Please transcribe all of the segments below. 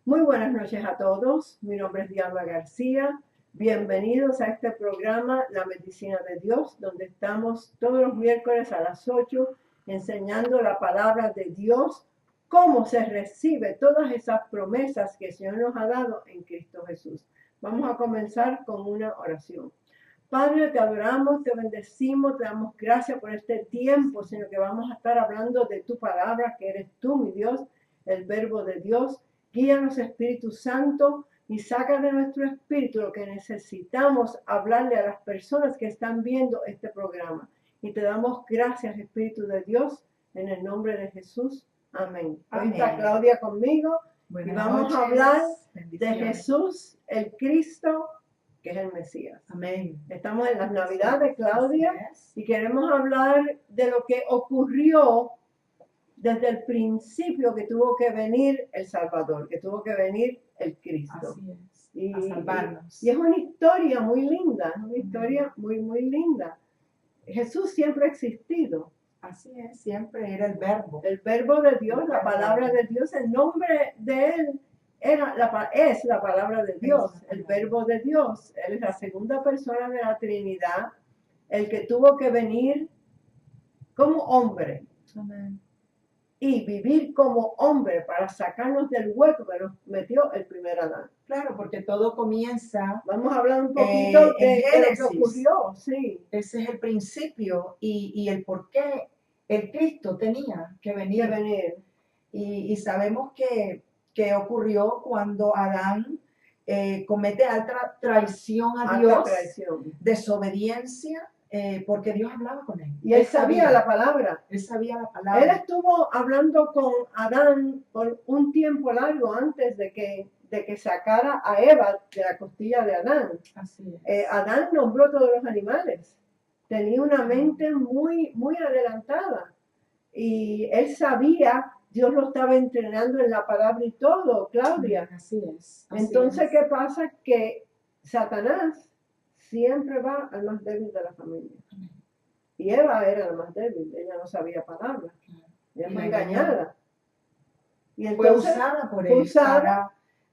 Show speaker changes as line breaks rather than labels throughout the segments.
Muy buenas noches a todos. Mi nombre es Diana García. Bienvenidos a este programa La Medicina de Dios, donde estamos todos los miércoles a las 8 enseñando la palabra de Dios, cómo se recibe todas esas promesas que el Señor nos ha dado en Cristo Jesús. Vamos a comenzar con una oración. Padre, te adoramos, te bendecimos, te damos gracias por este tiempo, Señor, que vamos a estar hablando de tu palabra, que eres tú, mi Dios, el verbo de Dios. Guíanos, Espíritu Santo, y saca de nuestro espíritu lo que necesitamos hablarle a las personas que están viendo este programa. Y te damos gracias, Espíritu de Dios, en el nombre de Jesús. Amén. Hoy está Claudia conmigo y vamos a hablar de Jesús, el Cristo, que es el Mesías.
Amén.
Estamos en las Navidades, Claudia, y queremos hablar de lo que ocurrió desde el principio, que tuvo que venir el Salvador, que tuvo que venir el Cristo.
Así es, a salvarnos.
Y es una historia muy linda, una historia muy, muy linda. Jesús siempre ha existido.
Así es, siempre era el verbo.
El verbo de Dios, la palabra de Dios, el nombre de Él es la palabra de Dios, el verbo de Dios. Él es la segunda persona de la Trinidad, el que tuvo que venir como hombre.
Amén.
Y vivir como hombre para sacarnos del hueco que nos metió el primer Adán.
Claro, porque todo comienza.
Vamos a hablar un poquito de lo que ocurrió. Sí.
Ese es el principio y el por qué el Cristo tenía que venir. Y sabemos que ocurrió cuando Adán comete alta traición a Dios, desobediencia. Porque Dios hablaba con él.
Y él sabía la palabra.
Él sabía la palabra.
Él estuvo hablando con Adán por un tiempo largo antes de que sacara a Eva de la costilla de Adán.
Así es.
Adán nombró todos los animales. Tenía una mente muy, muy adelantada. Y él sabía, Dios lo estaba entrenando en la palabra y todo, Claudia.
Así es.
Entonces, ¿qué pasa? Que Satanás siempre va al más débil de la familia. Y Eva era la más débil, ella no sabía palabras. Ella fue engañada.
Y entonces, fue usada por él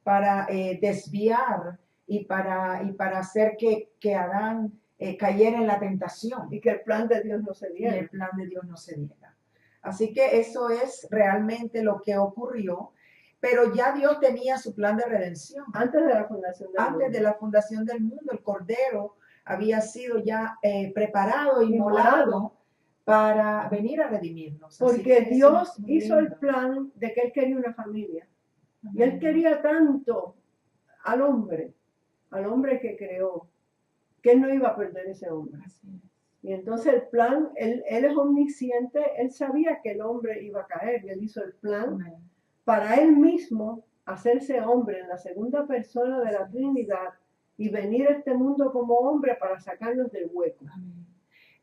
para desviar y para hacer que Adán cayera en la tentación.
Y que el plan de Dios no se diera.
Y el plan de Dios no se diera. Así que eso es realmente lo que ocurrió. Pero ya Dios tenía su plan de redención.
Antes de la fundación del mundo.
Antes de la fundación del mundo, el Cordero había sido ya preparado y inmolado para venir a redimirnos.
Porque Dios hizo el plan de que Él quería una familia. Y Él quería tanto al hombre que creó, que Él no iba a perder ese hombre. Y entonces el plan, Él es omnisciente, Él sabía que el hombre iba a caer y Él hizo el plan. Para Él mismo hacerse hombre en la segunda persona de la Trinidad y venir a este mundo como hombre para sacarnos del hueco.
Amén.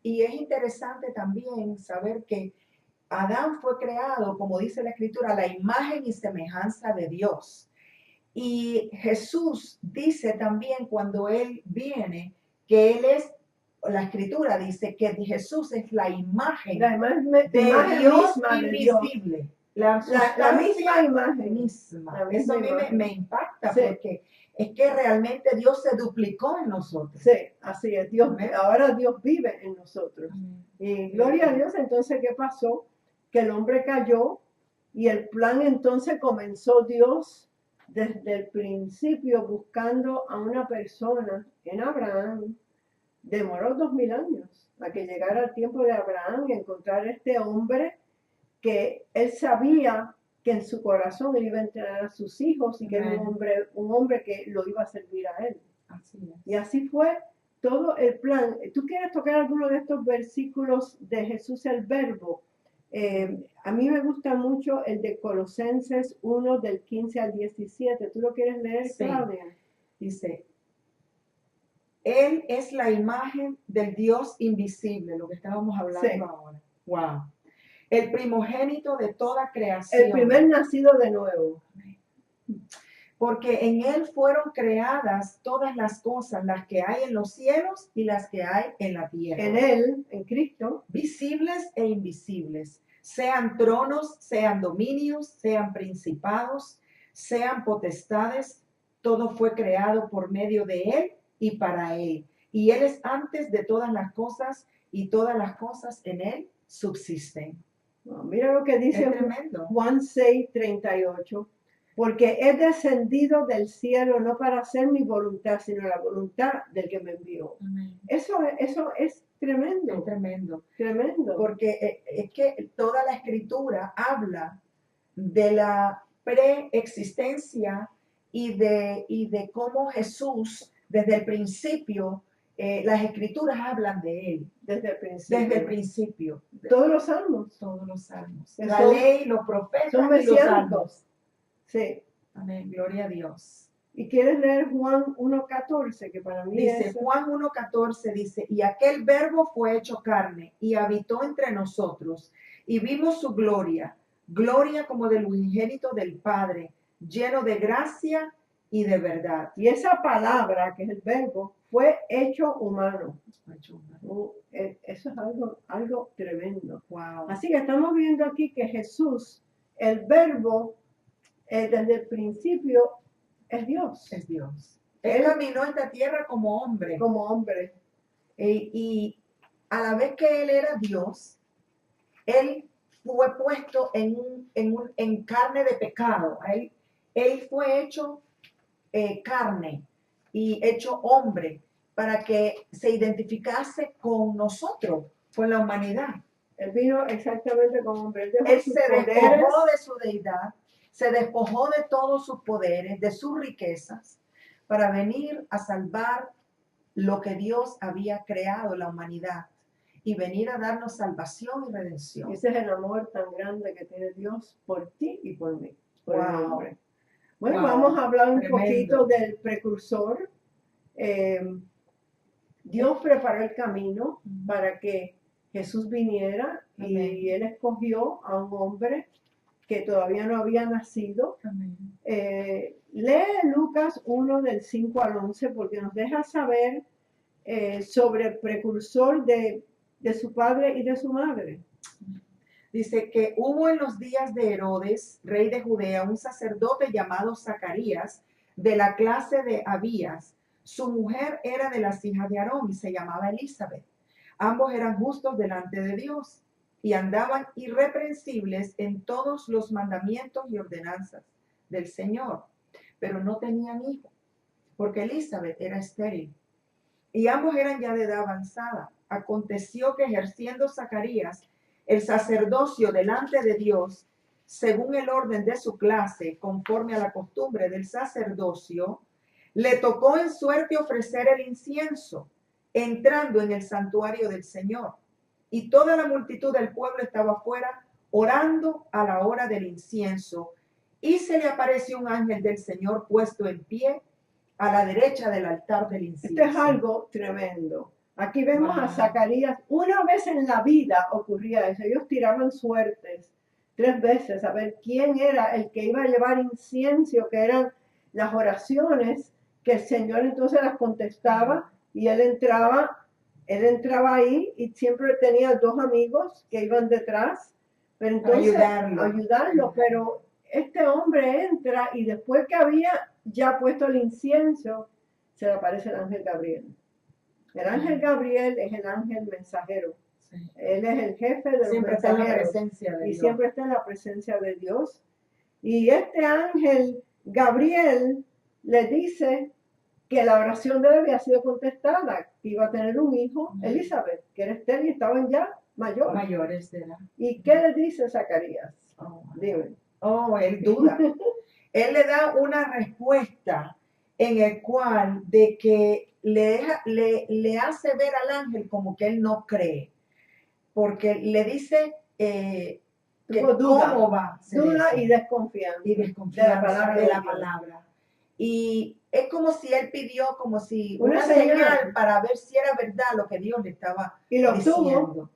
Y es interesante también saber que Adán fue creado, como dice la Escritura, a la imagen y semejanza de Dios. Y Jesús dice también cuando Él viene que Él es, la Escritura dice que Jesús es la imagen de Dios invisible. La misma imagen. Eso a mí me impacta, sí. Porque es que realmente Dios se duplicó en nosotros.
Sí, así es. Ahora Dios vive en nosotros. Y gloria a Dios. Entonces, ¿qué pasó? Que el hombre cayó y el plan entonces comenzó Dios desde el principio buscando a una persona en Abraham. Demoró 2000 años a que llegara el tiempo de Abraham y encontrar este hombre que él sabía que en su corazón él iba a entrenar a sus hijos y que era un hombre que lo iba a servir a él.
Así es.
Y así fue todo el plan. ¿Tú quieres tocar alguno de estos versículos de Jesús el Verbo? A mí me gusta mucho el de Colosenses 1 del 15 al 17. ¿Tú lo quieres leer,
sí.
Claudia?
Dice, Él es la imagen del Dios invisible, lo que estábamos hablando ahora. Wow. El primogénito de toda creación.
El primer nacido de nuevo.
Porque en Él fueron creadas todas las cosas, las que hay en los cielos y las que hay en la tierra.
En Él, en Cristo.
Visibles e invisibles. Sean tronos, sean dominios, sean principados, sean potestades, todo fue creado por medio de Él y para Él. Y Él es antes de todas las cosas y todas las cosas en Él subsisten.
No, mira lo que dice
Es tremendo.
Juan 6:38. Porque he descendido del cielo no para hacer mi voluntad, sino la voluntad del que me envió.
Amén.
Eso es tremendo.
Es tremendo.
Tremendo.
Porque es que toda la escritura habla de la preexistencia y de cómo Jesús, desde el principio, las escrituras hablan de Él.
Desde el principio.
Desde el principio.
Todos los salmos.
Todos los salmos.
Que
La
son-
ley, los profetas
son
y los
mesiánicos.
salmos.
Sí.
Amén. Gloria a Dios.
Y quieres leer Juan 1:14, que para mí
Dice
es...
Juan 1:14, dice, y aquel verbo fue hecho carne y habitó entre nosotros y vimos su gloria, gloria como del unigénito del Padre, lleno de gracia y de verdad.
Y esa palabra, que es el verbo, fue hecho humano. Eso es algo tremendo.
Wow.
Así que estamos viendo aquí que Jesús, el verbo, desde el principio, es Dios.
Es Dios. Él caminó esta tierra como hombre.
Como hombre.
Y a la vez que Él era Dios, Él fue puesto en carne de pecado. Él fue hecho carne y hecho hombre para que se identificase con nosotros, con la humanidad.
Él vino exactamente como hombre.
Él se despojó de su deidad, se despojó de todos sus poderes, de sus riquezas, para venir a salvar lo que Dios había creado, la humanidad, y venir a darnos salvación y redención.
Ese es el amor tan grande que tiene Dios por ti y por mí, por el
Wow.
hombre. Bueno,
Wow.
vamos a hablar un
Tremendo.
poquito del precursor. Dios preparó el camino para que Jesús viniera.
Amén.
Y Él escogió a un hombre que todavía no había nacido.
Amén.
Lee Lucas 1 del 5 al 11 porque nos deja saber sobre el precursor de su padre y de su madre.
Dice que hubo en los días de Herodes, rey de Judea, un sacerdote llamado Zacarías, de la clase de Abías. Su mujer era de las hijas de Aarón y se llamaba Elizabeth. Ambos eran justos delante de Dios y andaban irreprensibles en todos los mandamientos y ordenanzas del Señor, pero no tenían hijo, porque Elizabeth era estéril. Y ambos eran ya de edad avanzada. Aconteció que ejerciendo Zacarías el sacerdocio delante de Dios, según el orden de su clase, conforme a la costumbre del sacerdocio, le tocó en suerte ofrecer el incienso, entrando en el santuario del Señor. Y toda la multitud del pueblo estaba afuera, orando a la hora del incienso. Y se le apareció un ángel del Señor puesto en pie a la derecha del altar del incienso.
Esto es algo tremendo. Aquí vemos
Wow.
a Zacarías. Una vez en la vida ocurría eso. Ellos tiraban suertes 3 veces a ver quién era el que iba a llevar incienso, que eran las oraciones que el Señor entonces las contestaba, y él entraba ahí y siempre tenía 2 amigos que iban detrás, pero entonces ayudarlo. Pero este hombre entra y después que había ya puesto el incienso, se le aparece el ángel Gabriel. El ángel Gabriel es el ángel mensajero.
Sí.
Él es el jefe de los
Siempre está en la
mensajeros.
presencia de
Y
Dios.
siempre está en la presencia de Dios. Y este ángel Gabriel le dice que la oración de él había sido contestada, que iba a tener un hijo, Elizabeth, que era estéril y estaban ya
mayores de edad.
¿Y qué le dice Zacarías?
Oh,
Dime.
Él duda. Él le da una respuesta en el cual de que le hace ver al ángel como que él no cree, porque le dice que
duda,
cómo va a ser
duda
eso.
y desconfianza,
de la palabra. Y es como si él pidió como si una señal para ver si era verdad lo que Dios le estaba diciendo.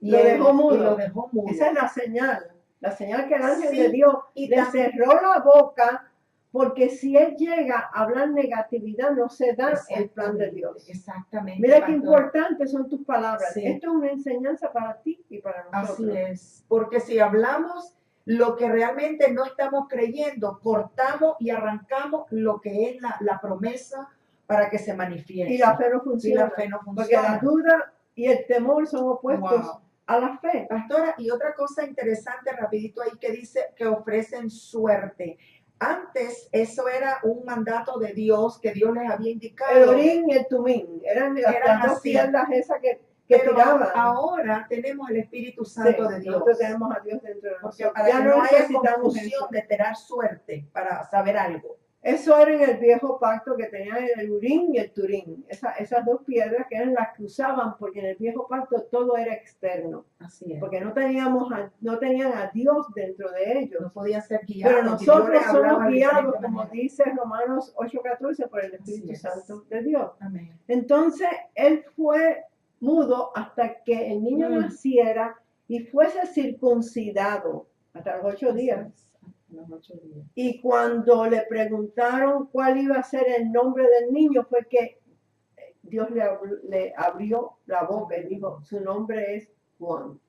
Y lo dejó mudo.
Y lo dejó mudo.
Esa es la señal que el ángel
Sí,
le dio.
y
Le cerró la boca, porque si él llega a hablar negatividad, no se da el plan de Dios.
Exactamente.
Mira qué importantes son tus palabras.
Sí.
Esto es una enseñanza para ti y para nosotros.
Así es. Porque si hablamos lo que realmente no estamos creyendo, cortamos y arrancamos lo que es la promesa para que se manifieste.
Y la fe no
Y la
funciona.
fe no
Porque la
funciona.
duda y el temor son opuestos
Wow.
a la fe.
Pastora, y otra cosa interesante, rapidito ahí, que dice que ofrecen suerte. Antes eso era un mandato de Dios que Dios les había indicado.
El Urim y el Tumim eran las dos
así.
piedras esas que
Pero
tiraban.
ahora tenemos el Espíritu Santo
Sí,
de Dios.
nosotros tenemos a Dios dentro de
Porque
nosotros.
para
Ya
que
no
no haya
necesitamos
confusión
eso.
de tener suerte para saber algo.
Eso era en el viejo pacto que tenían el Urim y el Turim. Esas dos piedras que eran las que usaban, porque en el viejo pacto todo era externo.
Así es.
Porque no tenían a Dios dentro de ellos.
No podían ser guiados.
Pero nosotros somos guiados, como dice Romanos 8:14, por el Espíritu Santo de Dios.
Amén.
Entonces, él fue mudo hasta que el niño naciera y fuese circuncidado hasta los 8 días.
Los 8 días.
Y cuando le preguntaron cuál iba a ser el nombre del niño, fue que Dios le abrió la boca y dijo, su nombre es Juan.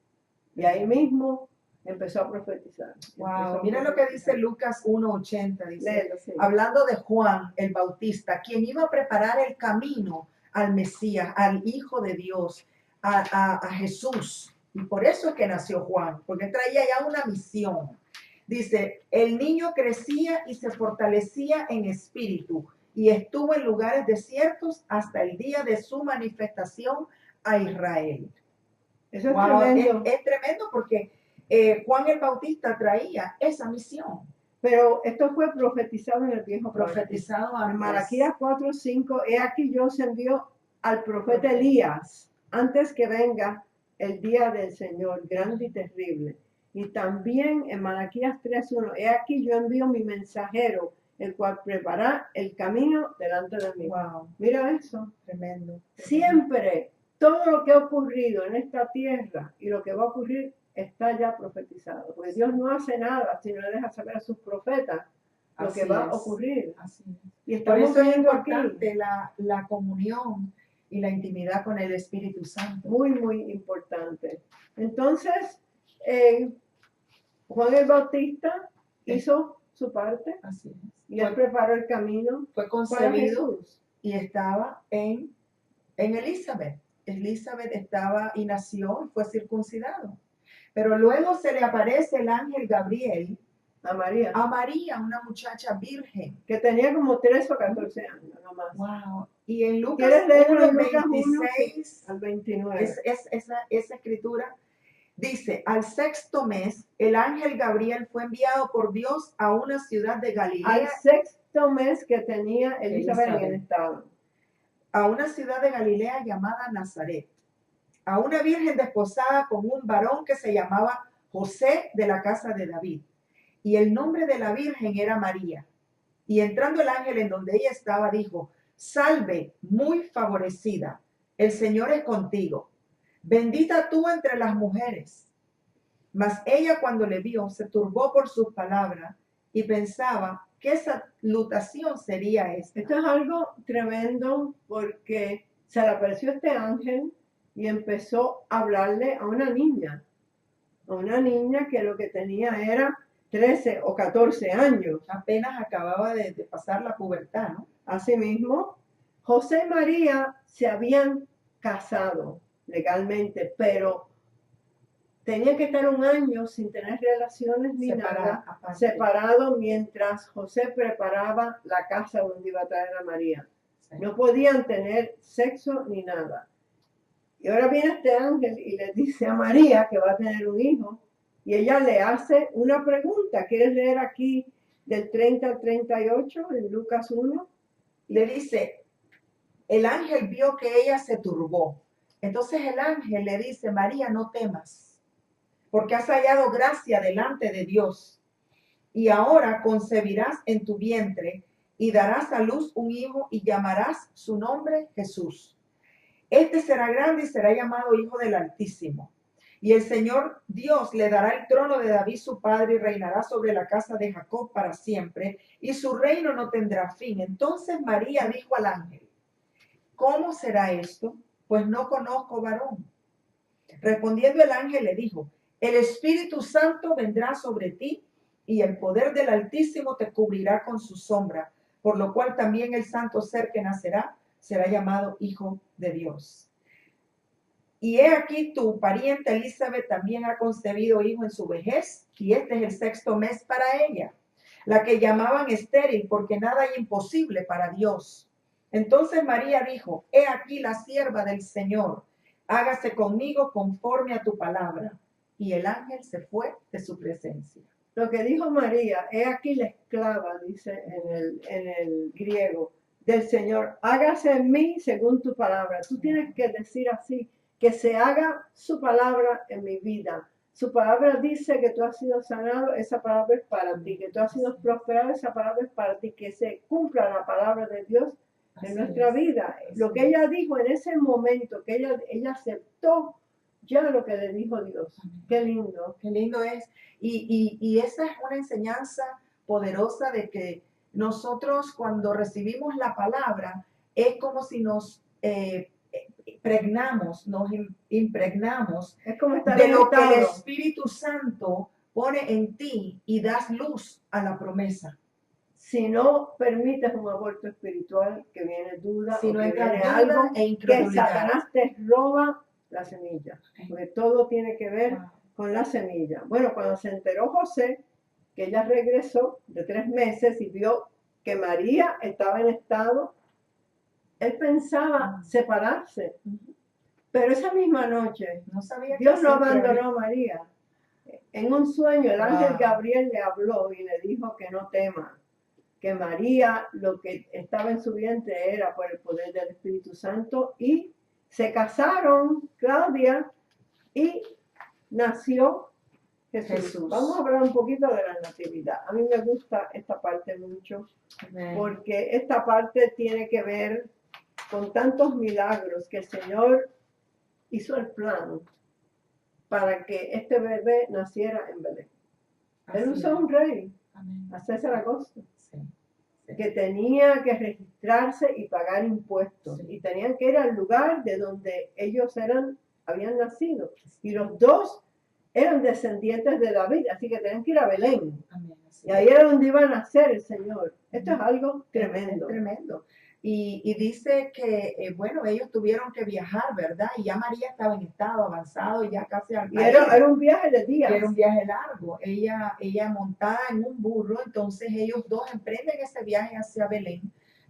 Y ahí mismo empezó a profetizar.
Wow, mira lo que dice Lucas 1:80, dice,
Léelo, sí.
hablando de Juan el Bautista, quien iba a preparar el camino al Mesías, al Hijo de Dios, a Jesús. Y por eso es que nació Juan, porque traía ya una misión. Dice, el niño crecía y se fortalecía en espíritu y estuvo en lugares desiertos hasta el día de su manifestación a Israel.
Eso es
Wow,
tremendo.
Es tremendo porque Juan el Bautista traía esa misión.
Pero esto fue profetizado en el viejo pacto.
Profetizado antes.
En Malaquías 4:5, he aquí yo os envío al profeta Elías antes que venga el día del Señor, grande y terrible. Y también en Malaquías 3:1, he aquí yo envío mi mensajero, el cual prepara el camino delante de mí.
Wow,
Mira eso.
tremendo.
Siempre, todo lo que ha ocurrido en esta tierra y lo que va a ocurrir está ya profetizado. Porque Dios no hace nada si no le deja saber a sus profetas lo
Así
que va a
es.
ocurrir.
Así es.
Y
Por
estamos
eso es
viendo aquí
importante la comunión y la intimidad con el Espíritu Santo.
muy, muy importante. Entonces, Juan el Bautista hizo su parte
Así es.
y él preparó el camino
Fue
para
concebido
Jesús.
y estaba en Elizabeth. Elizabeth estaba y nació y fue circuncidado. Pero luego se le aparece el ángel Gabriel
A María,
a María, una muchacha virgen.
que tenía como 13 o 14 años nomás.
Wow. Y en Lucas
¿Quieres leerlo
1,
en Lucas 1?
26,
Al 29.
esa escritura dice, al sexto mes, el ángel Gabriel fue enviado por Dios a una ciudad de
Al
Galilea,
sexto mes que tenía Elizabeth en el estado.
a una ciudad de Galilea llamada Nazaret, a una virgen desposada con un varón que se llamaba José de la casa de David. Y el nombre de la virgen era María. Y entrando el ángel en donde ella estaba, dijo, salve, muy favorecida, el Señor es contigo. Bendita tú entre las mujeres. Mas ella cuando le vio se turbó por sus palabras y pensaba qué salutación sería esta.
Esto es algo tremendo porque se le apareció este ángel y empezó a hablarle a una niña que lo que tenía era 13 o 14 años.
Apenas acababa de pasar la pubertad, ¿no?
Asimismo, José y María se habían casado legalmente, pero tenían que estar un año sin tener relaciones ni nada, separado mientras José preparaba la casa donde iba a traer a María.
Sí.
No podían tener sexo ni nada. Y ahora viene este ángel y le dice a María que va a tener un hijo, y ella le hace una pregunta. ¿Quieres leer aquí del 30 al 38 en Lucas 1?
Le dice, el ángel vio que ella se turbó. Entonces el ángel le dice, María, no temas, porque has hallado gracia delante de Dios. Y ahora concebirás en tu vientre y darás a luz un hijo y llamarás su nombre Jesús. Este será grande y será llamado Hijo del Altísimo. Y el Señor Dios le dará el trono de David su padre y reinará sobre la casa de Jacob para siempre, y su reino no tendrá fin. Entonces María dijo al ángel, ¿cómo será esto? Pues no conozco varón. Respondiendo el ángel le dijo, El Espíritu Santo vendrá sobre ti y el poder del Altísimo te cubrirá con su sombra, por lo cual también el santo ser que nacerá será llamado Hijo de Dios. Y he aquí tu pariente Elizabeth también ha concebido hijo en su vejez, y este es el 6º mes para ella, la que llamaban estéril, porque nada hay imposible para Dios. Entonces María dijo, he aquí la sierva del Señor, hágase conmigo conforme a tu palabra. Y el ángel se fue de su presencia.
Lo que dijo María, he aquí la esclava, dice en el griego, del Señor, hágase en mí según tu palabra. Tú tienes que decir así, que se haga su palabra en mi vida. Su palabra dice que tú has sido sanado, esa palabra es para ti, que tú has sido prosperado, esa palabra es para ti, que se cumpla la palabra de Dios en nuestra vida. Lo que ella dijo en ese momento, que ella aceptó ya lo que le dijo Dios. Qué lindo.
Qué lindo es. Y esa es una enseñanza poderosa de que nosotros cuando recibimos la palabra es como si nos impregnamos
Es como estar
de
en
lo que el
estado.
Espíritu Santo pone en ti y das luz a la promesa.
Si no permites un aborto espiritual, que viene duda,
Si
o
no
que
entra
viene
duda
algo,
e
que
incredulidad.
Satanás te roba la semilla, porque todo tiene que ver con la semilla. Bueno, cuando se enteró José, que ella regresó de 3 meses y vio que María estaba en estado, él pensaba separarse. Pero esa misma noche,
No sabía qué
Dios no
hacer,
abandonó a María. En un sueño, el
Wow.
ángel Gabriel le habló y le dijo que no tema, que María lo que estaba en su vientre era por el poder del Espíritu Santo, y se casaron Claudia y nació Jesús. Vamos a hablar un poquito de la natividad. A mí me gusta esta parte mucho, porque esta parte tiene que ver con tantos milagros que el Señor hizo el plan para que este bebé naciera en Belén. Él usó un rey, a César Augusto, que tenía que registrarse y pagar impuestos, y tenían que ir al lugar de donde ellos habían nacido, y los dos eran descendientes de David, así que tenían que ir a Belén. Y ahí era donde iba a nacer el Señor. Esto es algo tremendo.
Es tremendo. Y dice que, bueno, ellos tuvieron que viajar, ¿verdad? Y ya María estaba en estado avanzado, ya casi al
Y era un viaje de días.
Era un viaje largo. Ella montada en un burro, entonces ellos dos emprenden ese viaje hacia Belén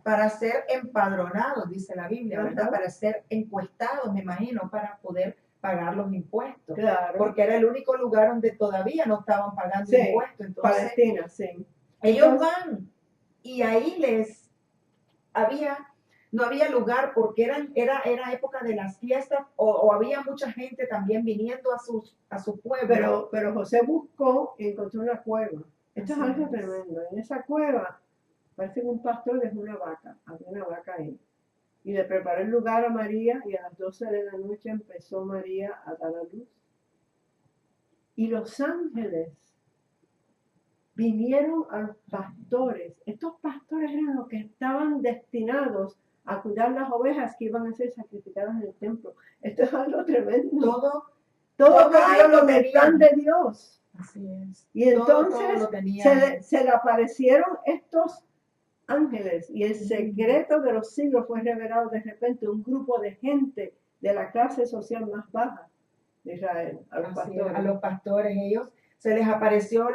para ser empadronados, dice la Biblia, ¿verdad? Para ser encuestados, me imagino, para poder pagar los impuestos.
Claro.
Porque era el único lugar donde todavía no estaban pagando impuestos. Entonces,
Palestina, sí.
Ellos van y ahí no había lugar porque era época de las fiestas o había mucha gente también viniendo a su pueblo.
Pero José buscó y encontró una cueva. Esto es algo tremendo. En esa cueva parece que un pastor dejó una vaca, había una vaca ahí. Y le preparó el lugar a María, y a las 12 de la noche empezó María a dar a luz. Y los ángeles vinieron a los pastores. Estos pastores eran los que estaban destinados a cuidar las ovejas que iban a ser sacrificadas en el templo. Esto es algo tremendo. Todo Dios lo del plan de Dios.
Así es.
Y entonces se le aparecieron estos ángeles, y el secreto de los siglos fue revelado de repente a un grupo de gente de la clase social más baja de Israel, a los pastores.
A los pastores, ellos se les apareció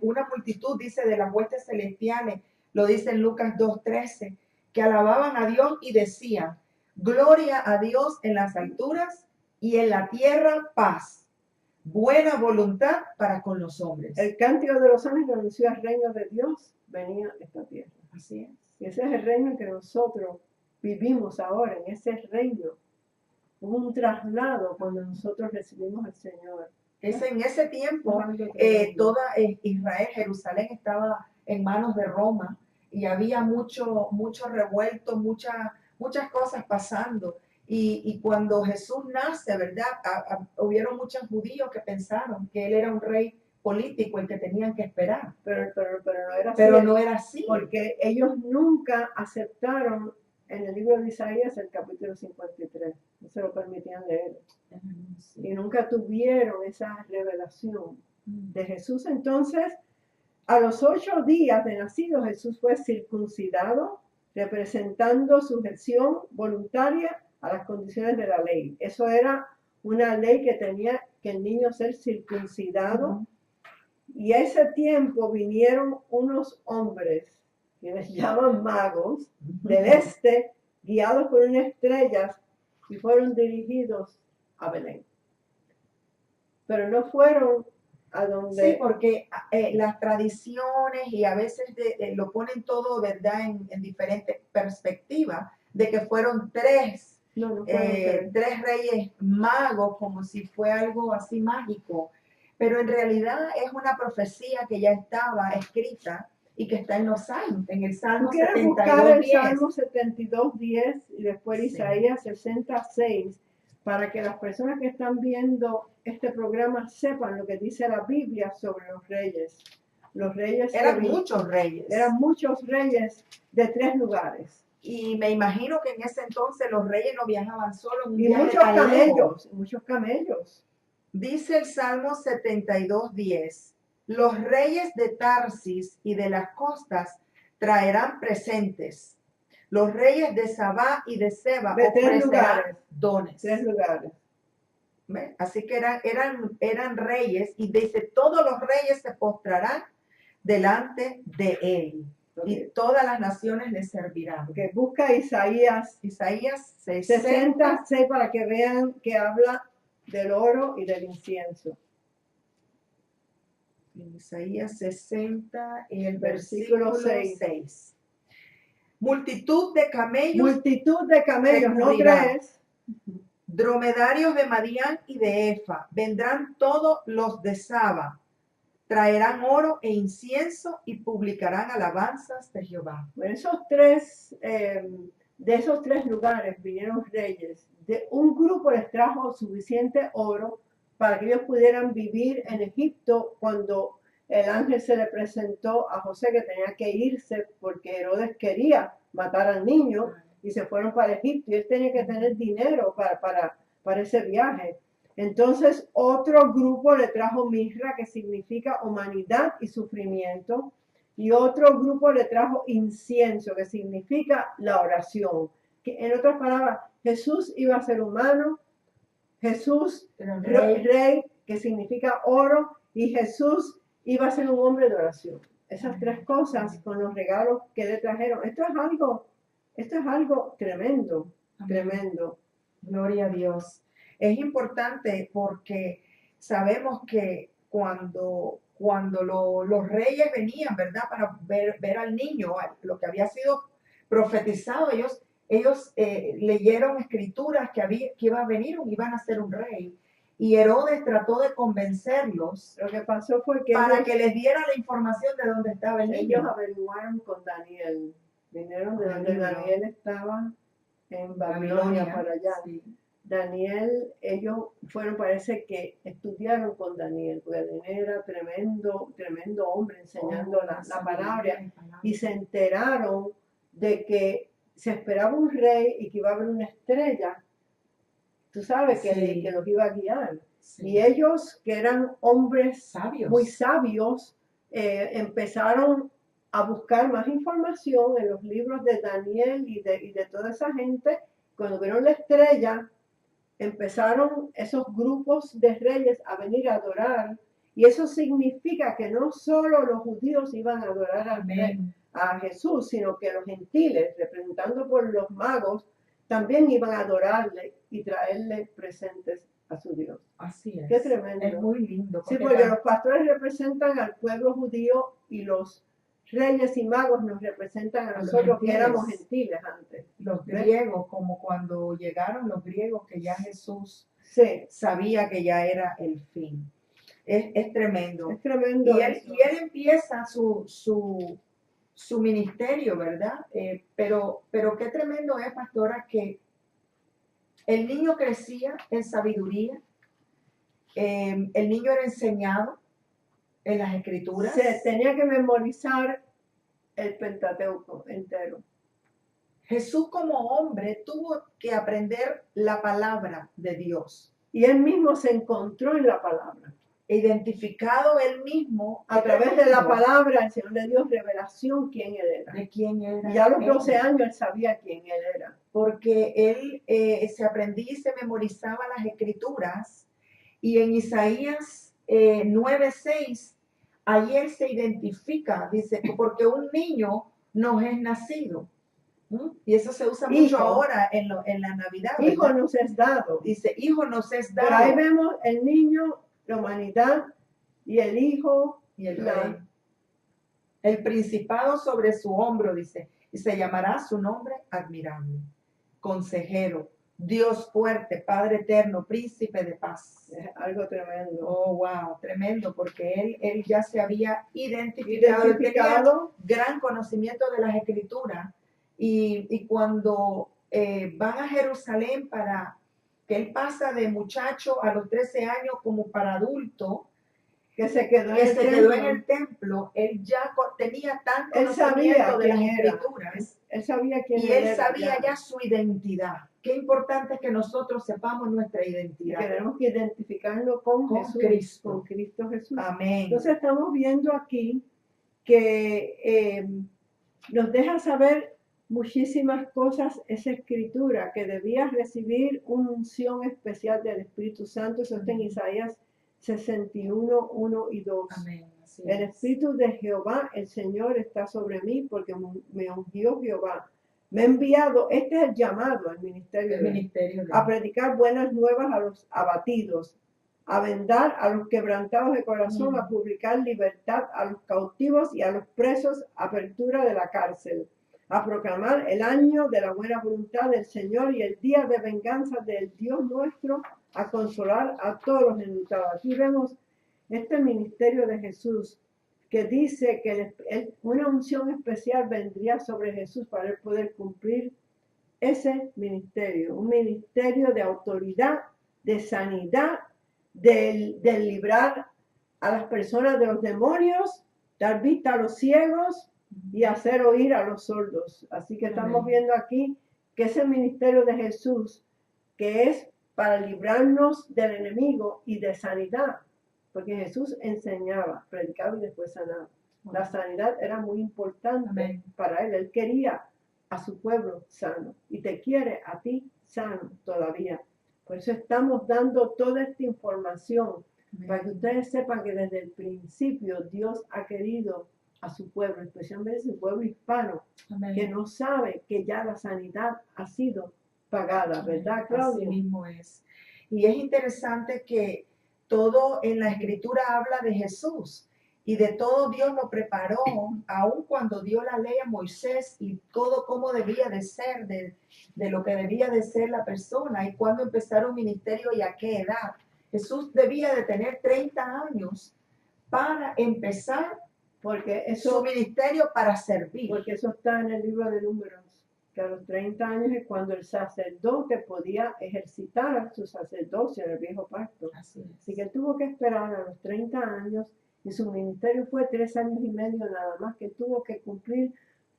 una multitud, dice, de las huestes celestiales, lo dice en Lucas 2:13, que alababan a Dios y decían, gloria a Dios en las alturas y en la tierra paz, buena voluntad para con los hombres.
El cántico de los ángeles anunció el reino de Dios venía a esta tierra.
Así es.
Y ese es el reino en que nosotros vivimos ahora, en ese reino. Hubo un traslado cuando nosotros recibimos al Señor.
En ese tiempo, toda Israel, Jerusalén estaba en manos de Roma y había mucho revuelto, muchas cosas pasando. Y cuando Jesús nace, ¿verdad? Hubieron muchos judíos que pensaron que él era un rey político el que tenían que esperar.
Pero no era así.
Pero no era así.
Porque ellos nunca aceptaron en el libro de Isaías el capítulo 53. no se lo permitían leer.
Sí.
Y nunca tuvieron esa revelación de Jesús. Entonces, a los 8 días de nacido, Jesús fue circuncidado, representando sujeción voluntaria a las condiciones de la ley. Eso era una ley que tenía que el niño ser circuncidado. Y a ese tiempo vinieron unos hombres que les llaman magos del este, guiados por unas estrellas, y fueron dirigidos a Belén. Pero no fueron a donde...
Sí, porque las tradiciones y a veces lo ponen todo, ¿verdad?, en diferentes perspectivas, de que fueron tres reyes magos, como si fue algo así mágico. Pero en realidad es una profecía que ya estaba escrita y que está en los salmos, en el Salmo 72:10.
Buscar el Salmo 72:10 y después
Sí.
Isaías 66, para que las personas que están viendo este programa sepan lo que dice la Biblia sobre los reyes. Los reyes
eran muchos reyes.
Eran muchos reyes de 3 lugares.
Y me imagino que en ese entonces los reyes no viajaban solos en un
y
viaje
muchos
tan
camellos,
lejos.
muchos camellos.
Dice el Salmo 72:10, los reyes de Tarsis y de las costas traerán presentes. Los reyes de Sabá y de Seba
De 3
ofrecerán
lugares.
dones.
3 lugares.
¿Ve? Así que eran reyes, y dice, todos los reyes se postrarán delante de él.
Okay.
Y todas las naciones le servirán.
Okay. Busca Isaías 66 para que vean que habla del oro y del incienso.
En Isaías 60, en el versículo 6. Multitud de camellos,
¿no crees?
Dromedarios de Madián y de Efa, vendrán todos los de Saba, traerán oro e incienso y publicarán alabanzas de Jehová.
Bueno, de esos tres lugares vinieron reyes. De un grupo les trajo suficiente oro para que ellos pudieran vivir en Egipto cuando el ángel se le presentó a José que tenía que irse porque Herodes quería matar al niño y se fueron para Egipto y él tenía que tener dinero para ese viaje. Entonces otro grupo le trajo mirra, que significa humanidad y sufrimiento, y otro grupo le trajo incienso, que significa la oración. Que, en otras palabras, Jesús iba a ser humano, Jesús rey, que significa oro, y Jesús iba a ser un hombre de oración. Esas 3 cosas con los regalos que le trajeron. Esto es algo tremendo, tremendo.
Gloria a Dios. Es importante porque sabemos que cuando los reyes venían, ¿verdad?, para ver al niño, lo que había sido profetizado, ellos leyeron escrituras que iba a venir, iban a ser un rey. Y Herodes trató de convencerlos.
Lo que pasó fue que
para que les diera la información de dónde estaba el niño.
Ellos averiguaron con Daniel. Vinieron de donde Daniel estaba en Babilonia para allá. Sí. Daniel, ellos fueron, parece que estudiaron con Daniel, porque Daniel era tremendo hombre enseñando la palabra, y se enteraron de que se esperaba un rey y que iba a haber una estrella, tú sabes, que los iba a guiar. Sí. Y ellos, que eran hombres muy sabios, empezaron a buscar más información en los libros de Daniel y de toda esa gente. Cuando vieron la estrella, empezaron esos grupos de reyes a venir a adorar, y eso significa que no solo los judíos iban a adorar a Jesús, sino que los gentiles, representando por los magos, también iban a adorarle y traerle presentes a su Dios.
Así es.
Qué tremendo.
Es muy lindo.
Sí, porque los pastores representan al pueblo judío y los reyes y magos nos representan a nosotros que éramos gentiles antes.
Los griegos, como cuando llegaron los griegos, que ya Jesús sabía que ya era el fin. Es tremendo.
Es tremendo.
Y él empieza su ministerio, ¿verdad? Pero qué tremendo es, pastora, que el niño crecía en sabiduría, el niño era enseñado en las escrituras.
Se tenía que memorizar el Pentateuco entero.
Jesús como hombre tuvo que aprender la palabra de Dios.
Y él mismo se encontró en la palabra.
Identificado él mismo
A través de la
entendiendo
palabra, el Señor le dio revelación quién él era.
de quién era.
Y a los
él.
12 años él sabía quién él era.
Porque él se aprendía y se memorizaba las escrituras. Y en Isaías 9:6, ahí él se identifica, dice, porque un niño nos es nacido. Y eso se usa mucho
Hijo.
ahora en la Navidad.
Hijo
¿verdad?
nos es dado.
Dice, hijo nos es dado.
Pero ahí vemos el niño, la humanidad y el hijo
Y el
la-
rey. El principado sobre su hombro, dice, y se llamará su nombre admirable, consejero, Dios fuerte, Padre eterno, príncipe de paz.
Es algo tremendo.
Oh, wow, tremendo, porque él ya se había identificado, él tenía
Identificado,
gran conocimiento de las escrituras. Y cuando van a Jerusalén que él pasa de muchacho a los 13 años como para adulto,
que se quedó
que
en el
se quedó en
templo.
el templo, él ya tenía tanto
Él sabía
conocimiento de las
quién era.
escrituras
Él sabía quién
y él
era
sabía ya su identidad. Qué importante es que nosotros sepamos nuestra
Y
identidad.
tenemos que identificarlo con
Con
Jesús,
Cristo.
con Cristo Jesús.
Amén.
Entonces estamos viendo aquí que nos deja saber muchísimas cosas esa escritura, que debía recibir una unción especial del Espíritu Santo. Eso está en Isaías 61, 1 y 2.
Amén. Así
El
es.
Espíritu de Jehová, el Señor, está sobre mí porque me ungió Jehová. Me ha enviado, este es el llamado al ministerio,
El ministerio de
a predicar buenas nuevas a los abatidos, a vendar a los quebrantados de corazón, a publicar libertad a los cautivos y a los presos, apertura de la cárcel, a proclamar el año de la buena voluntad del Señor y el día de venganza del Dios nuestro, a consolar a todos los enlutados. Aquí vemos este ministerio de Jesús, que dice que una unción especial vendría sobre Jesús para él poder cumplir ese ministerio, un ministerio de autoridad, de sanidad, de librar a las personas de los demonios, dar vista a los ciegos y hacer oír a los sordos. Así que estamos viendo aquí que ese ministerio de Jesús, que es para librarnos del enemigo y de sanidad, porque Jesús enseñaba, predicaba y después sanaba. La sanidad era muy importante
Amén.
para él. Él quería a su pueblo sano y te quiere a ti sano todavía. Por eso estamos dando toda esta información para que ustedes sepan que desde el principio Dios ha querido a su pueblo, especialmente su pueblo hispano,
Amén.
que no sabe que ya la sanidad ha sido pagada, ¿verdad,
Así
Claudia?
mismo es. Y es interesante que todo en la escritura habla de Jesús y de todo Dios lo preparó, aun cuando dio la ley a Moisés y todo cómo debía de ser, de lo que debía de ser la persona y cuándo empezar un ministerio y a qué edad. Jesús debía de tener 30 años para empezar
Porque
su
eso,
ministerio para servir.
porque eso está en el libro de Números, que a los 30 años es cuando el sacerdote podía ejercitar su sacerdocio en el viejo pacto.
Así es.
Así que él tuvo que esperar a los 30 años y su ministerio fue 3 años y medio nada más, que tuvo que cumplir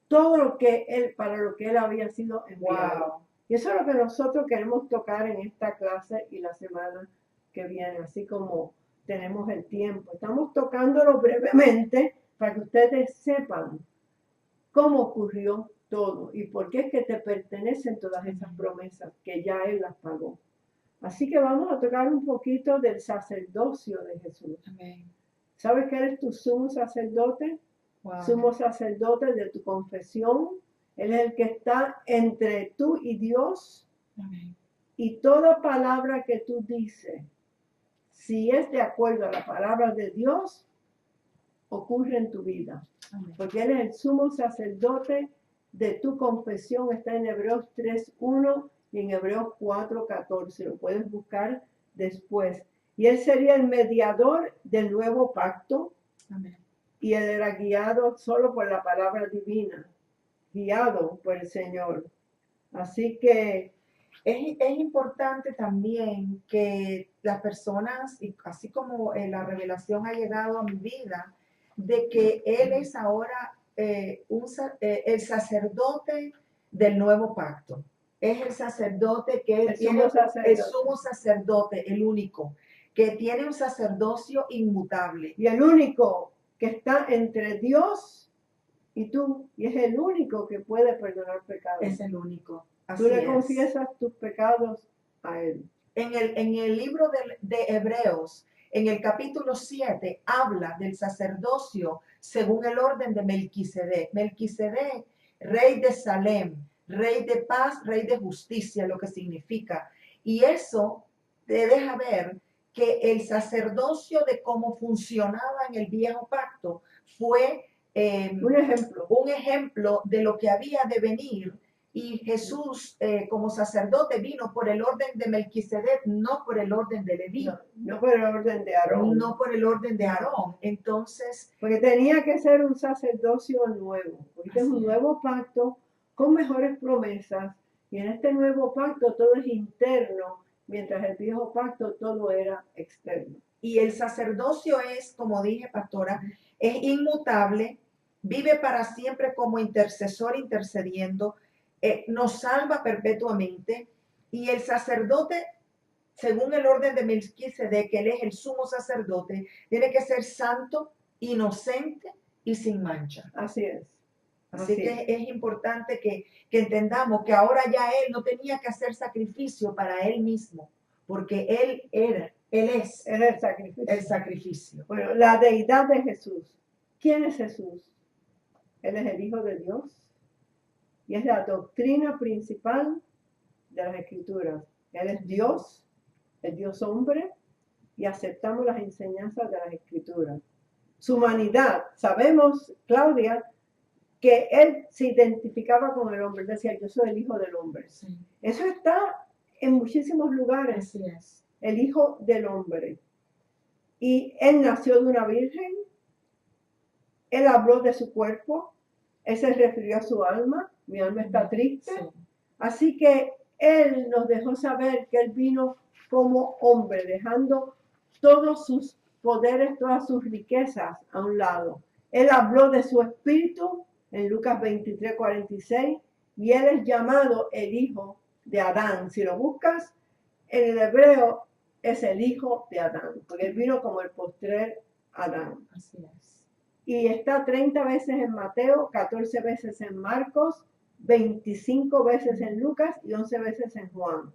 todo lo que él, para lo que él había sido enviado.
Wow.
Y eso es lo que nosotros queremos tocar en esta clase y la semana que viene, así como tenemos el tiempo. Estamos tocándolo brevemente para que ustedes sepan cómo ocurrió todo y por qué es que te pertenecen todas esas promesas que ya Él las pagó. Así que vamos a tocar un poquito del sacerdocio de Jesús.
Amén.
¿Sabes que eres tu sumo sacerdote?
Wow.
Sumo sacerdote de tu confesión. Él es el que está entre tú y Dios.
Amén.
Y toda palabra que tú dices, si es de acuerdo a la palabra de Dios, ocurre en tu vida.
Amén.
Porque Él es el sumo sacerdote de tu confesión. Está en Hebreos 3:1 y en Hebreos 4:14. Lo puedes buscar después. Y Él sería el mediador del nuevo pacto.
Amén.
Y Él era guiado solo por la palabra divina, guiado por el Señor. Así que
Es importante también que las personas, y así como la revelación ha llegado a mi vida, de que Él es ahora el sacerdote del nuevo pacto. Es el sacerdote que
El
tiene,
sumo sacerdote.
el sumo sacerdote, el único, que tiene un sacerdocio inmutable.
Y el único que está entre Dios y tú, y es el único que puede perdonar pecados.
Es el único.
Tú
Así
le
es.
confiesas tus pecados a Él.
En el libro de Hebreos, en el capítulo 7, habla del sacerdocio según el orden de Melquisedec. Melquisedec, rey de Salem, rey de paz, rey de justicia, lo que significa. Y eso te deja ver que el sacerdocio de cómo funcionaba en el viejo pacto fue un ejemplo de lo que había de venir. Y Jesús, como sacerdote, vino por el orden de Melquisedec, no por el orden de Leví.
No por el orden de Aarón.
No por el orden de Aarón. Entonces,
porque tenía que ser un sacerdocio nuevo. Porque es un nuevo pacto con mejores promesas. Y en este nuevo pacto todo es interno, mientras el viejo pacto todo era externo.
Y el sacerdocio es, como dije, pastora, es inmutable, vive para siempre como intercesor intercediendo, nos salva perpetuamente. Y el sacerdote, según el orden de Melquisedec, que él es el sumo sacerdote, tiene que ser santo, inocente y sin mancha.
Así es.
Así que es importante que entendamos que ahora ya él no tenía que hacer sacrificio para él mismo, porque él es
el sacrificio.
El sacrificio.
Bueno, la deidad de Jesús. ¿Quién es Jesús? Él es el Hijo de Dios y es la doctrina principal de las Escrituras. Él es Dios, el Dios hombre, y aceptamos las enseñanzas de las Escrituras. Su humanidad, sabemos, Claudia, que él se identificaba con el hombre, decía, yo soy el Hijo del hombre.
Sí.
Eso está en muchísimos lugares.
Así es.
El Hijo del hombre. Y él nació de una virgen, él habló de su cuerpo, él se refirió a su alma, mi alma está triste.
Sí.
Así que él nos dejó saber que él vino como hombre, dejando todos sus poderes, todas sus riquezas a un lado. Él habló de su espíritu en Lucas 23:46 y él es llamado el hijo de Adán. Si lo buscas en el hebreo, es el hijo de Adán, porque él vino como el postrer Adán.
Así es.
Y está 30 veces en Mateo, 14 veces en Marcos, 25 veces en Lucas y 11 veces en Juan.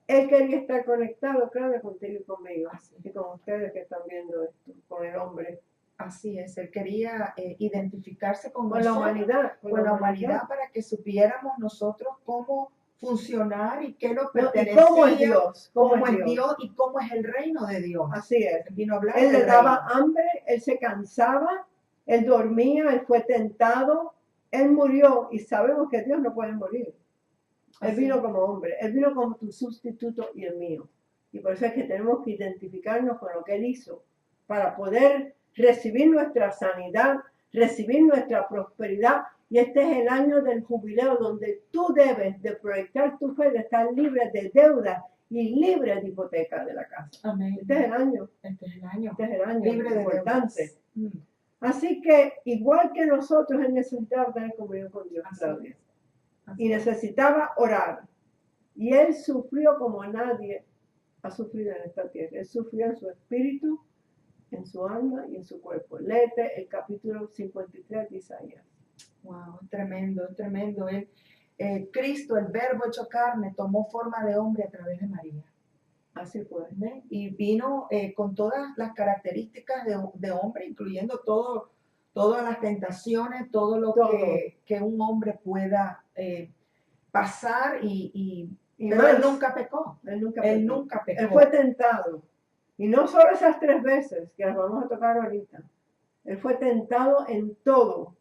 Él quería estar conectado, claro, contigo y conmigo, y con ustedes que están viendo esto, con el hombre.
Así es, él quería identificarse con
la humanidad.
Con la humanidad para que supiéramos nosotros cómo funcionar y qué nos pertenecía.
¿Y cómo es Dios?
¿Cómo es Dios y cómo es el reino de Dios?
Así es.
Él vino a hablar
él
del
le daba
reino.
hambre, él se cansaba, él dormía, él fue tentado, él murió y sabemos que Dios no puede morir. Él vino como hombre, él vino como tu sustituto y el mío. Y por eso es que tenemos que identificarnos con lo que él hizo para poder recibir nuestra sanidad, recibir nuestra prosperidad. Y este es el año del jubileo donde tú debes de proyectar tu fe, de estar libre de deudas y libre de hipoteca de la casa.
Amén.
Este es el año.
Este es el año.
Este es el año
libre de
importante.
deudas.
Así que, igual que nosotros, él necesitaba tener comunión con Dios, Claudia. Y necesitaba orar. Y él sufrió como nadie ha sufrido en esta tierra. Él sufrió en su espíritu, en su alma y en su cuerpo. Léete el capítulo 53 de Isaías.
Wow, tremendo, tremendo. Cristo, el verbo hecho carne, tomó forma de hombre a través de María.
Así fue.
¿Ven? Y vino con todas las características de hombre, incluyendo todas las tentaciones, todo lo que un hombre pueda pasar pero él nunca pecó.
Él nunca pecó. Él fue tentado. Y no solo esas 3 veces, que las vamos a tocar ahorita. Él fue tentado en todo.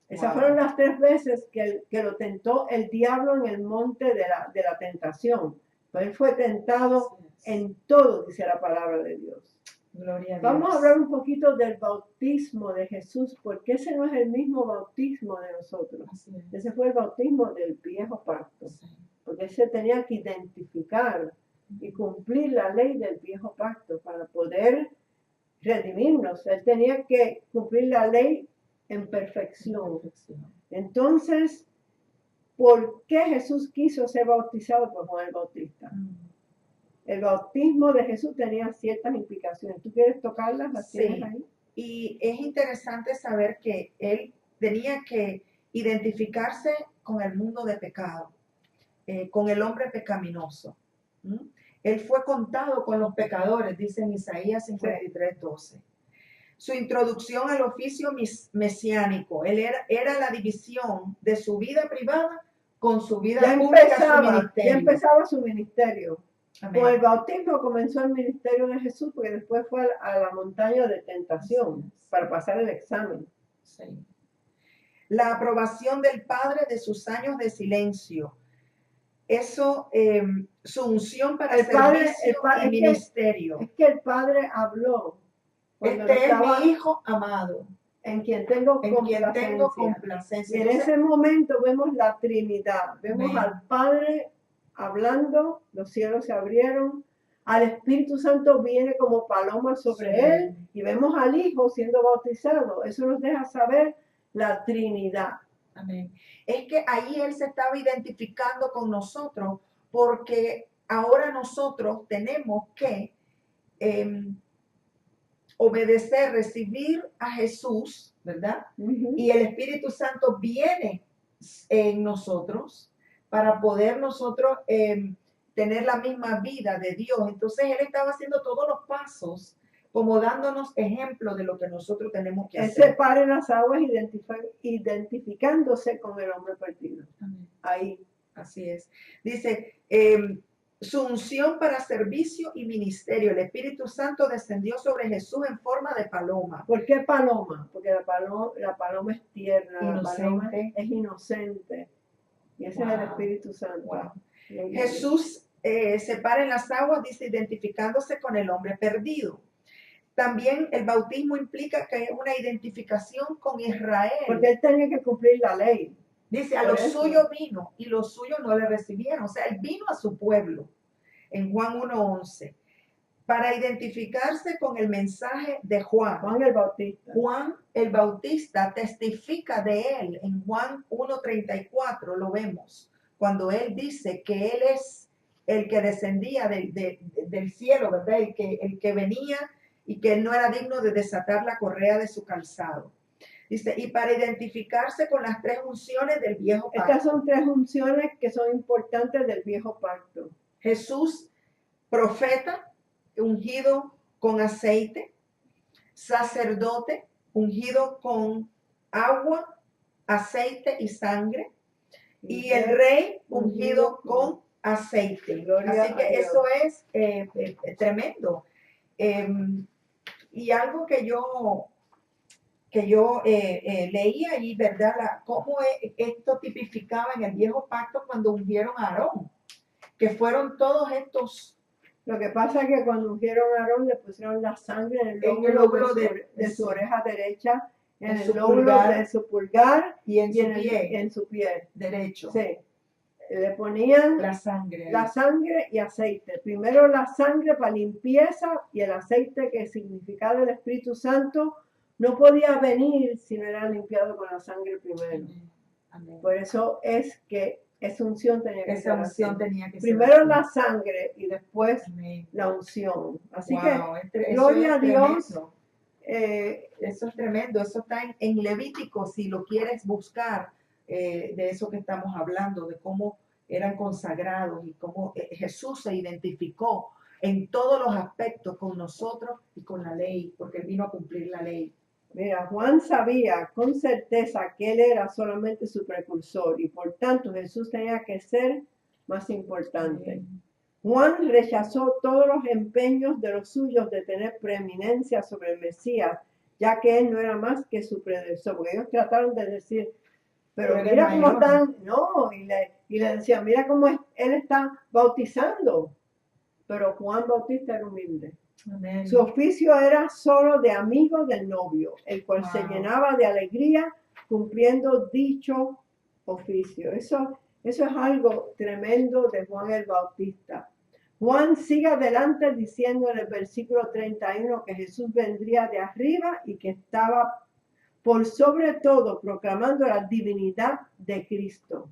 Esas fueron las 3 veces que lo tentó el diablo en el monte de la tentación. Pero él fue tentado en todo, dice la palabra de Dios.
Gloria a Dios.
Vamos a hablar un poquito del bautismo de Jesús, porque ese no es el mismo bautismo de nosotros. Ese fue el bautismo del viejo pacto. Porque él se tenía que identificar y cumplir la ley del viejo pacto para poder redimirnos. Él tenía que cumplir la ley en perfección. Entonces, ¿por qué Jesús quiso ser bautizado por Juan el Bautista? El bautismo de Jesús tenía ciertas implicaciones. ¿Tú quieres tocarlas? ¿Las tienes
Sí.
ahí?
Y es interesante saber que él tenía que identificarse con el mundo de pecado, con el hombre pecaminoso. Él fue contado con los pecadores, dice en Isaías 53:12. Su introducción al oficio mesiánico, él era la división de su vida privada con su vida pública, su ministerio.
Ya empezaba su ministerio.
Amén.
Con el bautismo comenzó el ministerio de Jesús, porque después fue a la montaña de tentación para pasar el examen.
Sí. La aprobación del Padre de sus años de silencio. Eso, su unción para el servicio y ministerio.
Es que el Padre habló.
Este es mi Hijo amado,
en quien tengo
complacencia.
Y en ese momento vemos la Trinidad. Vemos
Amén.
al Padre hablando, los cielos se abrieron, al Espíritu Santo viene como paloma sobre él, y vemos al Hijo siendo bautizado. Eso nos deja saber la Trinidad.
Amén. Es que ahí él se estaba identificando con nosotros, porque ahora nosotros tenemos que obedecer, recibir a Jesús, ¿verdad? Y el Espíritu Santo viene en nosotros para poder nosotros tener la misma vida de Dios. Entonces él estaba haciendo todos los pasos, como dándonos ejemplo de lo que nosotros tenemos que hacer.
Él se para en las aguas identificándose con el hombre perdido.
Amén.
Ahí.
Así es. Dice, su unción para servicio y ministerio. El Espíritu Santo descendió sobre Jesús en forma de paloma.
¿Por qué paloma? Porque la paloma es tierna,
inocente.
La paloma es inocente. Y ese es el Espíritu Santo.
Wow. Jesús se para en las aguas, dice, identificándose con el hombre perdido. También el bautismo implica que es una identificación con Israel.
Porque él tenía que cumplir la ley.
Dice, a los suyos vino y los suyos no le recibieron. O sea, él vino a su pueblo, en Juan 1:11, para identificarse con el mensaje de Juan.
Juan el Bautista.
Juan el Bautista testifica de él en Juan 1:34, lo vemos, cuando él dice que él es el que descendía del cielo, ¿verdad? El que venía y que él no era digno de desatar la correa de su calzado. Dice, y para identificarse con las tres unciones del viejo pacto.
Estas son tres unciones que son importantes del viejo pacto.
Jesús, profeta, ungido con aceite, sacerdote, ungido con agua, aceite y sangre, y el rey ungido con aceite. Así que eso es tremendo. Y algo que yo leía ahí, ¿verdad? Cómo esto tipificaba en el viejo pacto cuando ungieron a Aarón, que fueron todos estos.
Lo que pasa es que cuando ungieron a Aarón le pusieron la sangre en el lóbulo de su oreja derecha, en el lóbulo de su pulgar
y en
su pie
derecho.
Sí. Le ponían
la sangre
y aceite. Primero la sangre para limpieza y el aceite, que significaba el Espíritu Santo, no podía venir si no era limpiado con la sangre primero.
Amén.
Por eso es que esa unción tenía que ser así.
Primero
la sangre y después
Amén.
La unción. Así
que
gloria a Dios.
Eso es tremendo. Eso está en Levítico, si lo quieres buscar, de eso que estamos hablando, de cómo eran consagrados y cómo Jesús se identificó en todos los aspectos con nosotros y con la ley, porque él vino a cumplir la ley.
Mira, Juan sabía con certeza que él era solamente su precursor y por tanto Jesús tenía que ser más importante. Juan rechazó todos los empeños de los suyos de tener preeminencia sobre el Mesías, ya que él no era más que su predecesor, porque ellos trataron de decir, pero mira cómo están, y le decían, mira cómo él está bautizando, pero Juan Bautista era humilde.
Amén.
Su oficio era solo de amigo del novio, el cual se llenaba de alegría cumpliendo dicho oficio. Eso es algo tremendo de Juan el Bautista. Juan sigue adelante diciendo en el versículo 31 que Jesús vendría de arriba y que estaba por sobre todo proclamando la divinidad de Cristo.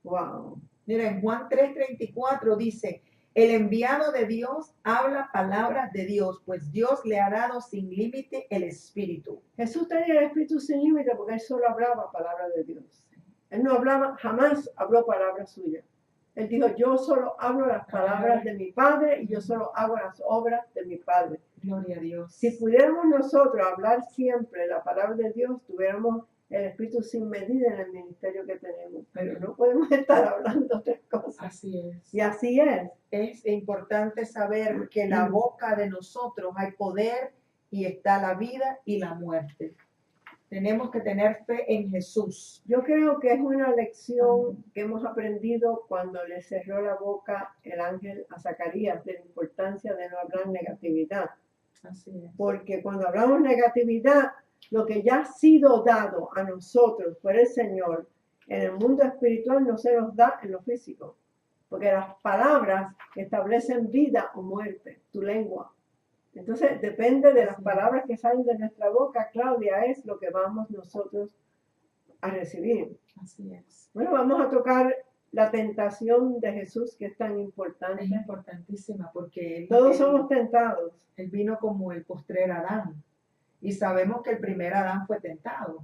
Wow.
Mira, en Juan 3:34 dice, el enviado de Dios habla palabras de Dios, pues Dios le ha dado sin límite el Espíritu.
Jesús tenía el Espíritu sin límite porque él solo hablaba palabras de Dios. Él no hablaba, jamás habló palabras suyas. Él dijo, yo solo hablo las palabras de mi Padre y yo solo hago las obras de mi Padre.
Gloria a Dios.
Si pudiéramos nosotros hablar siempre la palabra de Dios, tuviéramos el Espíritu sin medida en el ministerio que tenemos. Pero no podemos estar hablando otras cosas.
Así es.
Y así es.
Es importante saber que en la boca de nosotros hay poder y está la vida y la muerte. Tenemos que tener fe en Jesús.
Yo creo que es una lección que hemos aprendido cuando le cerró la boca el ángel a Zacarías de la importancia de no hablar negatividad.
Así es.
Porque cuando hablamos negatividad, lo que ya ha sido dado a nosotros por el Señor en el mundo espiritual no se nos da en lo físico. Porque las palabras establecen vida o muerte, tu lengua. Entonces, depende de las palabras que salen de nuestra boca, Claudia, es lo que vamos nosotros a recibir.
Así es.
Bueno, vamos a tocar la tentación de Jesús, que es tan importante.
Es importantísima porque
Todos somos tentados.
Él vino como el postrer Adán. Y sabemos que el primer Adán fue tentado.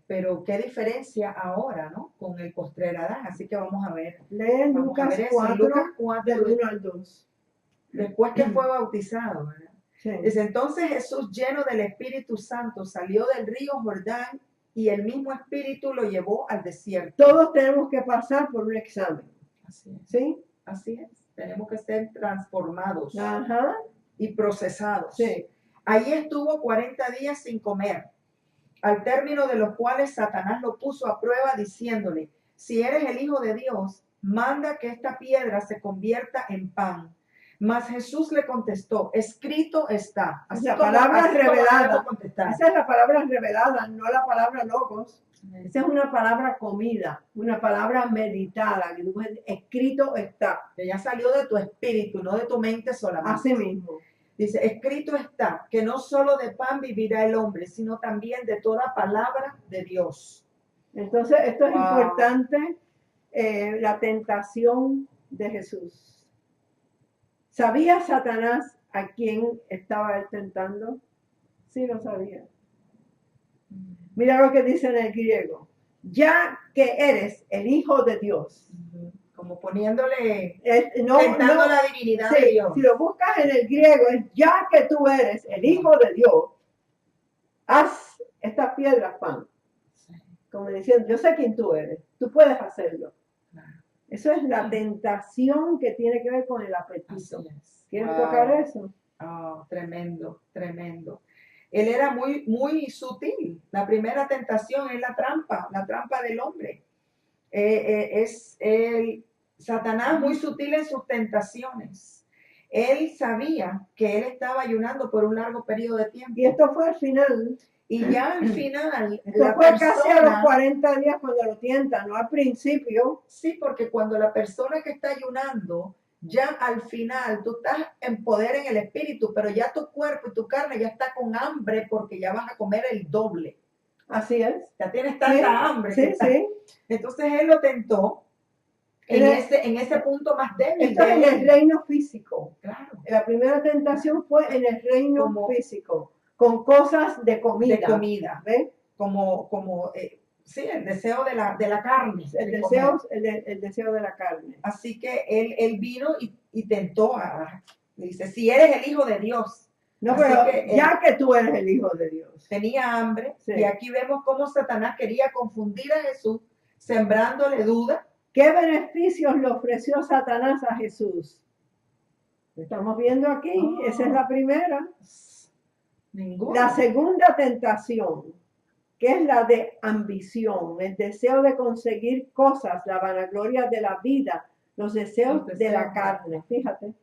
Pero qué diferencia ahora, ¿no? Con el postrer Adán. Así que vamos a ver.
Lee Lucas 4, del 1 al 2.
Después que fue bautizado, ¿verdad?
Sí.
Dice, entonces Jesús, lleno del Espíritu Santo, salió del río Jordán y el mismo Espíritu lo llevó al desierto.
Todos tenemos que pasar por un examen.
Así es.
¿Sí?
Así es. Tenemos que ser transformados
Ajá.
y procesados.
Sí.
Allí estuvo 40 días sin comer, al término de los cuales Satanás lo puso a prueba diciéndole, si eres el Hijo de Dios, manda que esta piedra se convierta en pan. Mas Jesús le contestó, escrito está.
Así la palabra
así
revelada.
Contestar.
Esa es la palabra revelada, no la palabra logos. Esa es una palabra comida, una palabra meditada. Escrito está.
Que ya salió de tu espíritu, no de tu mente solamente.
Así mismo.
Dice, escrito está, que no solo de pan vivirá el hombre, sino también de toda palabra de Dios.
Entonces, esto es importante, la tentación de Jesús. ¿Sabía Satanás a quién estaba él tentando? Sí, lo sabía. Mira lo que dice en el griego. Ya que eres el Hijo de Dios.
Como poniéndole,
tentando
la divinidad
sí,
de Dios.
Si lo buscas en el griego, es ya que tú eres el Hijo de Dios, haz estas piedras pan. Sí. Como diciendo, yo sé quién tú eres, tú puedes hacerlo. Claro. Eso es la tentación que tiene que ver con el apetito. ¿Quieres tocar eso?
Oh, tremendo, tremendo. Él era muy, muy sutil. La primera tentación es la trampa del hombre. Satanás muy sutil en sus tentaciones. Él sabía que él estaba ayunando por un largo periodo de tiempo.
Y esto fue al final.
Y ya al final,
esto fue casi a los 40 días cuando lo tientan, no al principio.
Sí, porque cuando la persona que está ayunando, ya al final tú estás en poder en el espíritu, pero ya tu cuerpo y tu carne ya está con hambre porque ya vas a comer el doble.
Así es.
Ya tienes tanta hambre.
Sí, sí.
Entonces él lo tentó en ese punto más débil.
Esto es en el reino físico.
Claro.
La primera tentación fue en el reino físico, con cosas de comida.
De comida.
¿Ves?
Sí, el deseo de la carne.
El deseo de la carne.
Así que él vino y tentó dice, si eres el Hijo de Dios.
No, pero ya que tú eres el Hijo de Dios.
Tenía hambre.
Sí.
Y aquí vemos cómo Satanás quería confundir a Jesús, sembrándole duda.
¿Qué beneficios le ofreció Satanás a Jesús? Lo estamos viendo aquí. Esa es la primera.
Ninguna.
La segunda tentación, que es la de ambición, el deseo de conseguir cosas, la vanagloria de la vida, los deseos de la carne. Fíjate.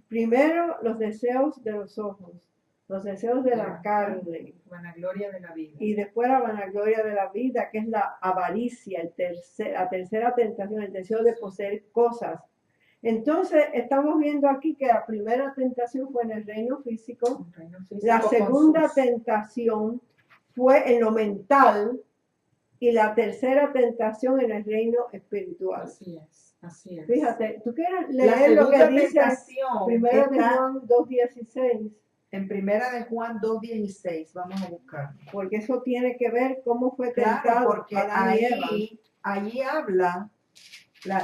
Primero, los deseos de los ojos, los deseos de la carne.
Vanagloria de la vida.
Y después la vanagloria de la vida, que es la avaricia, la tercera tentación, el deseo de poseer cosas. Entonces, estamos viendo aquí que la primera tentación fue en el reino físico. La segunda tentación fue en lo mental y la tercera tentación en el reino espiritual.
Así es, así es.
Fíjate, tú quieres
La
leer lo que
segunda
dice
tentación
primero de
está
Juan 2:16,
en Primera de Juan 2:16. Vamos a buscar.
porque eso tiene que ver cómo fue
Claro,
tentado
porque
Adán y Eva.
allí habla,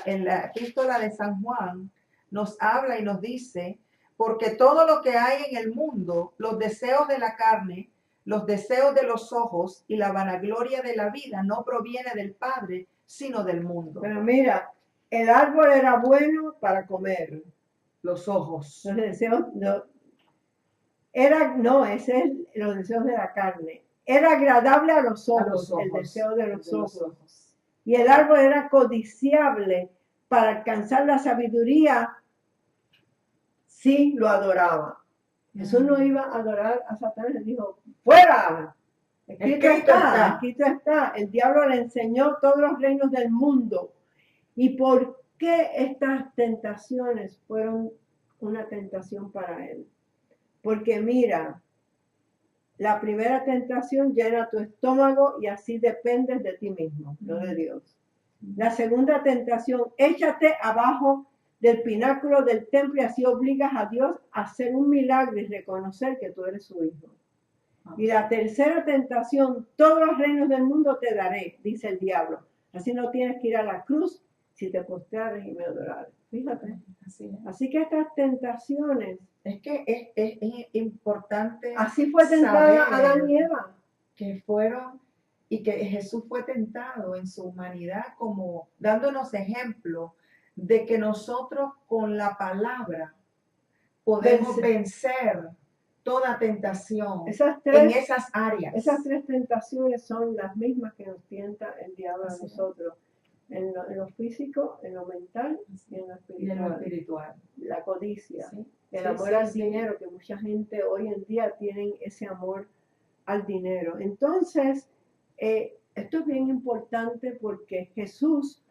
en la epístola de San Juan, nos habla y nos dice, porque todo lo que hay en el mundo, los deseos de la carne, los deseos de los ojos y la vanagloria de la vida no proviene del Padre, sino del mundo.
Pero mira, el árbol era bueno para comer.
Los ojos.
Los deseos, ese es los deseos de la carne. Era agradable a los ojos, el deseo de los ojos. Y el árbol era codiciable para alcanzar la sabiduría si lo adoraba. Jesús no iba a adorar a Satanás, le dijo, ¡fuera! Escrito está. El diablo le enseñó todos los reinos del mundo. ¿Y por qué estas tentaciones fueron una tentación para él? Porque mira, la primera tentación llena tu estómago y así dependes de ti mismo, no de Dios. La segunda tentación, échate abajo del pináculo del templo y así obligas a Dios a hacer un milagro y reconocer que tú eres su hijo. Y la tercera tentación, todos los reinos del mundo te daré, dice el diablo. Así no tienes que ir a la cruz si te postrares y me adorares. Fíjate. Así que estas tentaciones.
Es que es importante.
Así fue tentada Adán y Eva.
Que fueron, y que Jesús fue tentado en su humanidad, como dándonos ejemplo de que nosotros con la palabra podemos vencer toda tentación en esas áreas.
Esas tres tentaciones son las mismas que nos tienta el diablo a nosotros. En lo físico, en lo mental y en lo espiritual. La codicia, el amor al dinero, que mucha gente hoy en día tienen ese amor al dinero. Entonces, esto es bien importante porque Jesús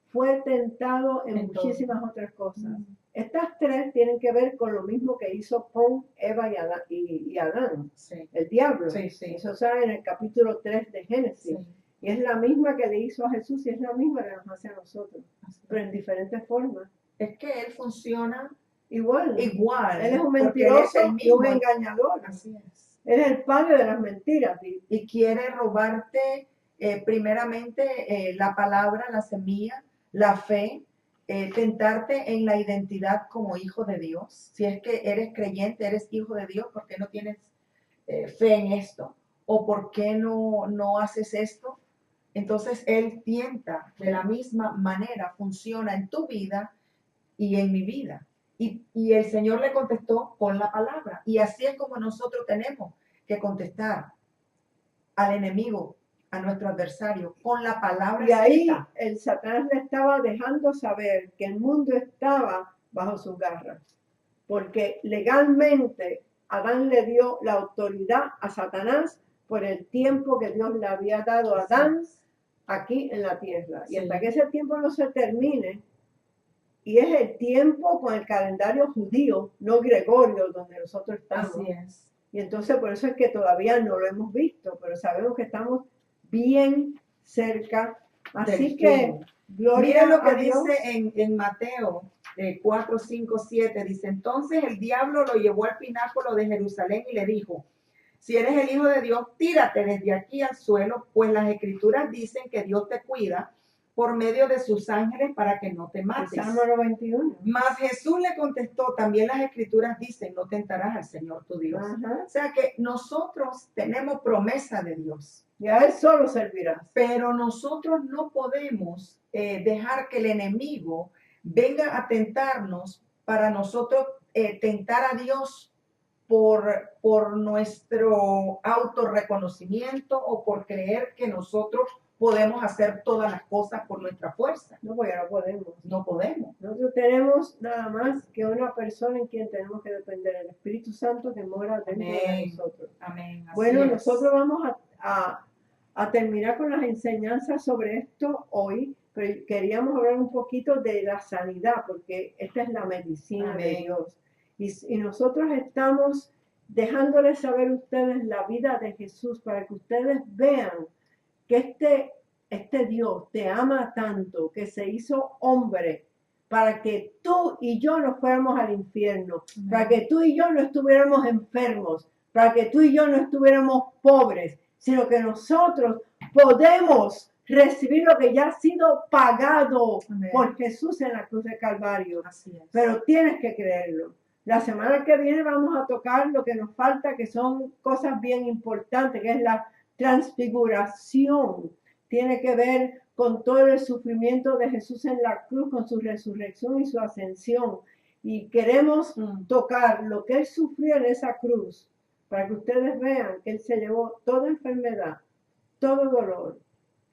fue tentado en muchísimas otras cosas. Estas tres tienen que ver con lo mismo que hizo con Eva y Adán, el diablo. Eso está en el capítulo 3 de Génesis. Y es la misma que le hizo a Jesús y es la misma que nos hace a nosotros, pero en diferentes formas.
Es que Él funciona
igual.
Él
es un mentiroso y un engañador.
Así es.
Él es el padre de las mentiras.
Y quiere robarte primeramente la palabra, la semilla, la fe, tentarte en la identidad como hijo de Dios. Si es que eres creyente, eres hijo de Dios, ¿por qué no tienes fe en esto? ¿O por qué no haces esto? Entonces Él tienta de la misma manera, funciona en tu vida y en mi vida. Y el Señor le contestó con la palabra. Y así es como nosotros tenemos que contestar al enemigo, a nuestro adversario, con la palabra.
Y ahí el Satanás le estaba dejando saber que el mundo estaba bajo sus garras. Porque legalmente Adán le dio la autoridad a Satanás por el tiempo que Dios le había dado a Adán aquí en la tierra. Y hasta que ese tiempo no se termine, y es el tiempo con el calendario judío, no Gregorio, donde nosotros estamos.
Así es.
Y entonces por eso es que todavía no lo hemos visto, pero sabemos que estamos bien cerca. Así que, gloria
Mira lo que
a Dios.
dice en Mateo 4, 5, 7. Dice, entonces el diablo lo llevó al pináculo de Jerusalén y le dijo, si eres el Hijo de Dios, tírate desde aquí al suelo, pues las Escrituras dicen que Dios te cuida por medio de sus ángeles para que no te mates.
Salmo 91.
Mas Jesús le contestó, también las Escrituras dicen, no tentarás al Señor tu Dios.
Ajá.
O sea que nosotros tenemos promesa de Dios.
Y a Él solo servirás.
Pero nosotros no podemos dejar que el enemigo venga a tentarnos para nosotros tentar a Dios por nuestro autorreconocimiento o por creer que nosotros podemos hacer todas las cosas por nuestra fuerza.
No, porque no podemos.
No podemos.
Nosotros tenemos nada más que una persona en quien tenemos que depender, el Espíritu Santo que mora dentro de nosotros.
Amén. Así
Bueno,
es.
nosotros vamos a terminar con las enseñanzas sobre esto hoy, pero queríamos hablar un poquito de la sanidad, porque esta es la medicina de Dios. Y nosotros estamos dejándoles saber a ustedes la vida de Jesús para que ustedes vean que este Dios te ama tanto que se hizo hombre para que tú y yo no fuéramos al infierno, para que tú y yo no estuviéramos enfermos, para que tú y yo no estuviéramos pobres, sino que nosotros podemos recibir lo que ya ha sido pagado
Amén.
por Jesús en la cruz de Calvario.
Así es.
Pero tienes que creerlo. La semana que viene vamos a tocar lo que nos falta, que son cosas bien importantes, que es la transfiguración. Tiene que ver con todo el sufrimiento de Jesús en la cruz, con su resurrección y su ascensión. Y queremos tocar lo que Él sufrió en esa cruz, para que ustedes vean que Él se llevó toda enfermedad, todo dolor,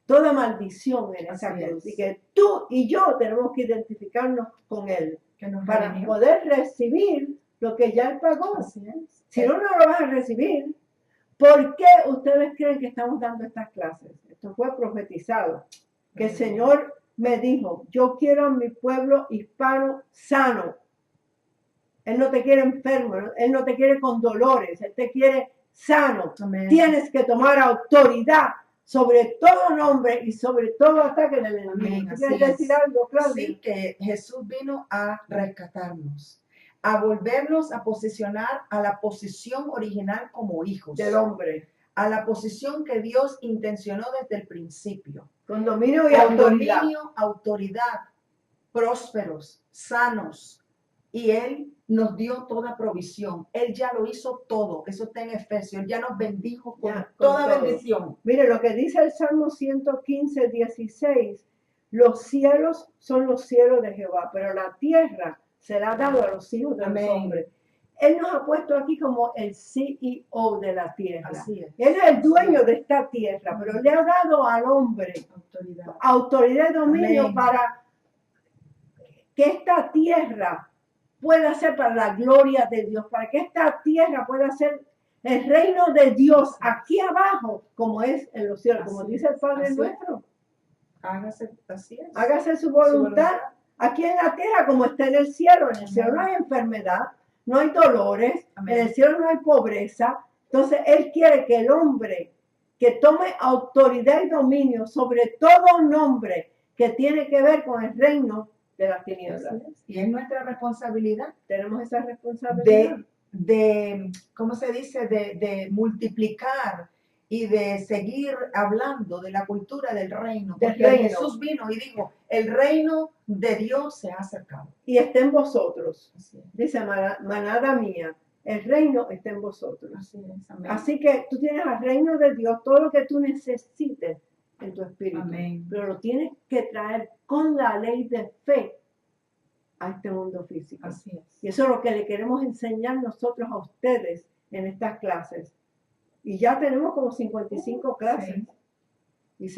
toda maldición en esa
Así
cruz.
es.
Y que tú y yo tenemos que identificarnos con Él
Que nos
para
redimió.
poder recibir lo que ya Él pagó.
Así es.
Si no, no lo vas a recibir. ¿Por qué ustedes creen que estamos dando estas clases? Esto fue profetizado. Que el Señor me dijo, yo quiero a mi pueblo hispano sano. Él no te quiere enfermo, Él no te quiere con dolores, Él te quiere sano.
Amén.
Tienes que tomar autoridad sobre todo nombre y sobre todo ataque del enemigo.
Amén,
¿Tú
así
quieres decir
es.
algo, Claudia?
Sí, que Jesús vino a rescatarnos, a volvernos a posicionar a la posición original como hijos,
Del hombre,
a la posición que Dios intencionó desde el principio.
con dominio y
Con
autoridad.
dominio, autoridad, prósperos, sanos. Y Él nos dio toda provisión. Él ya lo hizo todo. Eso está en Efesios. Él ya nos bendijo con
Ya, con
toda
todo.
bendición.
Mire lo que dice el Salmo 115, 16. Los cielos son los cielos de Jehová, pero la tierra será dado a los hijos de
Amén.
los hombres. Él nos ha puesto aquí como el CEO de la tierra.
Así es.
Él es el dueño de esta tierra, pero le ha dado al hombre
Autoridad.
autoridad y dominio
Amén.
para que esta tierra pueda ser para la gloria de Dios, para que esta tierra pueda ser el reino de Dios aquí abajo, como es en los cielos, como
Así
dice el Padre
así es.
nuestro.
Hágase, así es.
Hágase su voluntad aquí en la tierra como está en el cielo. En el cielo no hay enfermedad, no hay dolores,
Amén.
en el cielo no hay pobreza. Entonces Él quiere que el hombre que tome autoridad y dominio sobre todo nombre que tiene que ver con el reino de las tinieblas.
Así es. Y es nuestra responsabilidad
Tenemos esa responsabilidad.
de ¿cómo se dice? De multiplicar y de seguir hablando de la cultura del reino.
Del
Porque
reino.
Jesús vino y dijo, el reino de Dios se ha acercado.
Y está en vosotros.
Así es.
Dice, manada mía, el reino está en vosotros.
Así es. Amén.
Así que tú tienes al reino de Dios todo lo que tú necesites en tu espíritu.
Amén.
Pero lo tienes que traer con la ley de fe a este mundo físico.
Así es.
Y eso es lo que le queremos enseñar nosotros a ustedes en estas clases. Y ya tenemos como 55 clases.
Sí.
Y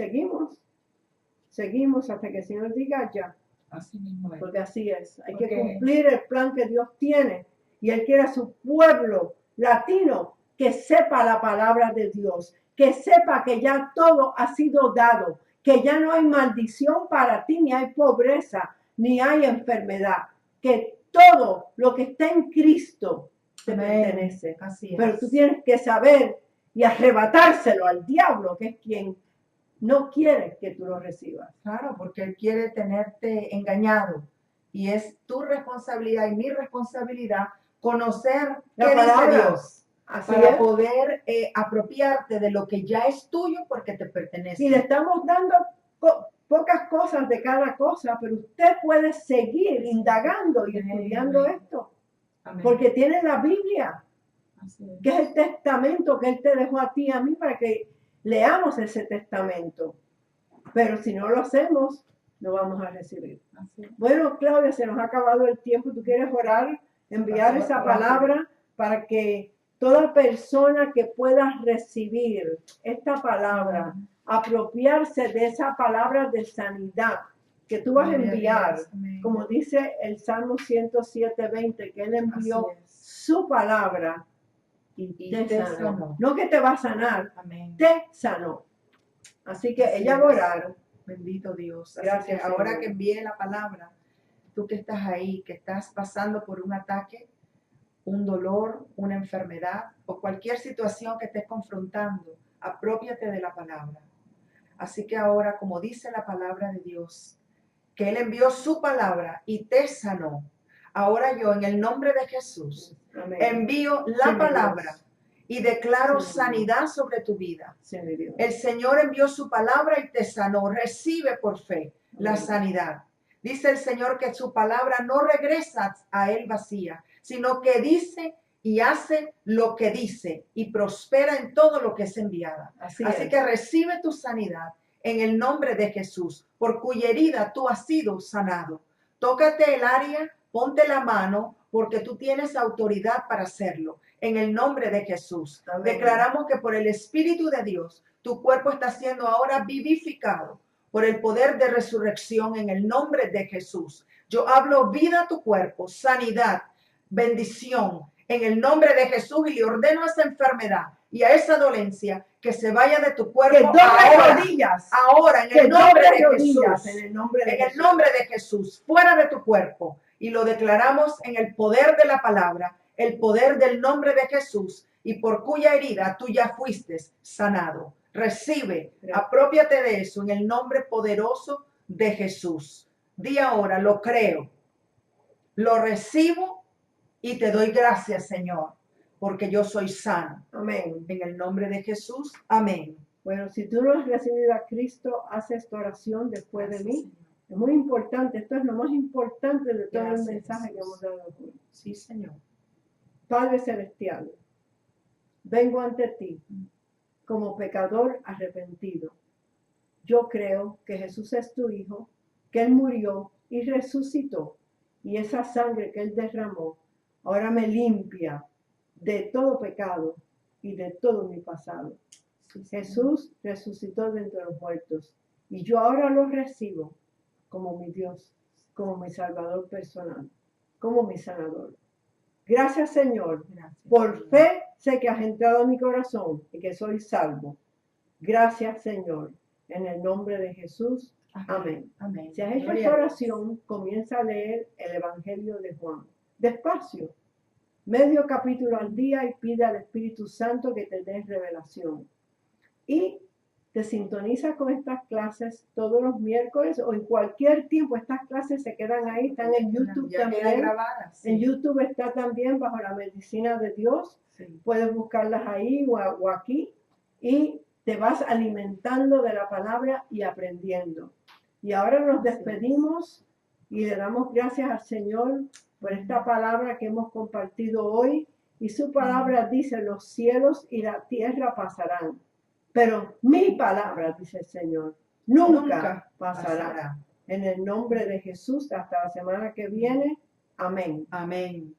seguimos hasta que el Señor diga ya.
Así mismo es.
Porque así es. Hay que
Porque-
cumplir el plan que Dios tiene. Y Él quiere a su pueblo latino que sepa la palabra de Dios. Que sepa que ya todo ha sido dado. Que ya no hay maldición para ti, ni hay pobreza, ni hay enfermedad. Que todo lo que está en Cristo te
Amén.
pertenece.
Así es.
Pero tú tienes que saber y arrebatárselo al diablo, que es quien no quiere que tú lo recibas.
Claro, porque Él quiere tenerte engañado. Y es tu responsabilidad y mi responsabilidad conocer
La
qué
palabra.
dice Dios
Así
para
es.
poder apropiarte de lo que ya es tuyo porque te pertenece.
Y le estamos dando pocas cosas de cada cosa, pero usted puede seguir indagando y
Amén.
estudiando esto,
Amén.
porque tiene la Biblia,
Así es.
que es el testamento que Él te dejó a ti y a mí para que leamos ese testamento. Pero si no lo hacemos, no vamos a recibir.
Así es.
Bueno, Claudia, se nos ha acabado el tiempo. ¿Tú quieres orar, enviar
Pasó
esa
rápido.
palabra para que toda persona que pueda recibir esta palabra, apropiarse de esa palabra de sanidad que tú vas a
Gloria a
enviar,
Dios. Amén.
como dice el Salmo 107:20, que Él envió
Así es.
su palabra y
Y
te
te
sanó.
sanó.
No que te va a sanar,
Amén.
te sanó. Así que
Así
ella va a
es.
orar.
Bendito Dios. Así
Gracias,
que ahora
Señor.
que envíe la palabra, tú que estás ahí, que estás pasando por un ataque, un dolor, una enfermedad o cualquier situación que estés confrontando, aprópiate de la palabra. Así que ahora, como dice la palabra de Dios, que Él envió su palabra y te sanó. Ahora yo, en el nombre de Jesús,
Amén.
envío la
Sí, mi
palabra
Dios.
y declaro
Sí, mi Dios.
sanidad sobre tu vida.
Sí, mi Dios.
El Señor envió su palabra y te sanó. Recibe por fe la
Amén.
sanidad. Dice el Señor que su palabra no regresa a Él vacía, sino que dice y hace lo que dice y prospera en todo lo que es enviada.
Así
Así
es.
que recibe tu sanidad en el nombre de Jesús, por cuya herida tú has sido sanado. Tócate el área, ponte la mano, porque tú tienes autoridad para hacerlo. En el nombre de Jesús.
Amén.
Declaramos que por el Espíritu de Dios, tu cuerpo está siendo ahora vivificado por el poder de resurrección en el nombre de Jesús. Yo hablo vida a tu cuerpo, sanidad, bendición en el nombre de Jesús y le ordeno a esa enfermedad y a esa dolencia que se vaya de tu cuerpo
Que doble
ahora,
rodillas.
ahora en
Que
el nombre
doble
de
rodillas
Jesús.
en el nombre de
En el
Jesús.
nombre de Jesús, fuera de tu cuerpo. Y lo declaramos en el poder de la palabra, el poder del nombre de Jesús, y por cuya herida tú ya fuiste sanado. Recibe, apropiate de eso en el nombre poderoso de Jesús. Di ahora, lo creo, lo recibo y te doy gracias, Señor, porque yo soy sano.
Amén.
En el nombre de Jesús, amén.
Bueno, si tú no has recibido a Cristo, haz esta oración después de
Gracias,
mí.
Señor.
Es muy importante, esto es lo más importante de todo
Gracias,
el mensaje que
Jesús.
hemos dado hoy.
Sí, Señor.
Padre Celestial, vengo ante ti como pecador arrepentido. Yo creo que Jesús es tu Hijo, que Él murió y resucitó, y esa sangre que Él derramó ahora me limpia de todo pecado y de todo mi pasado.
Sí, Señor.
Jesús resucitó de entre los muertos, y yo ahora lo recibo como mi Dios, como mi Salvador personal, como mi sanador. Gracias, Señor.
Gracias,
Por
Señor.
fe sé que has entrado a mi corazón y que soy salvo. Gracias, Señor. En el nombre de Jesús. Amén.
Amén.
Si has hecho
Gloria
esta
a Dios.
oración, comienza a leer el Evangelio de Juan. Despacio. Medio capítulo al día y pide al Espíritu Santo que te dé revelación. Y te sintonizas con estas clases todos los miércoles o en cualquier tiempo. Estas clases se quedan ahí, están en YouTube
Ya quedan
también.
grabadas. Sí.
En YouTube está también bajo la medicina de Dios.
Sí.
Puedes buscarlas ahí o aquí y te vas alimentando de la palabra y aprendiendo. Y ahora nos despedimos y le damos gracias al Señor por esta palabra que hemos compartido hoy. Y su palabra dice, los cielos y la tierra pasarán, pero mi palabra, dice el Señor, nunca pasará. En el nombre de Jesús, hasta la semana que viene. Amén.
Amén.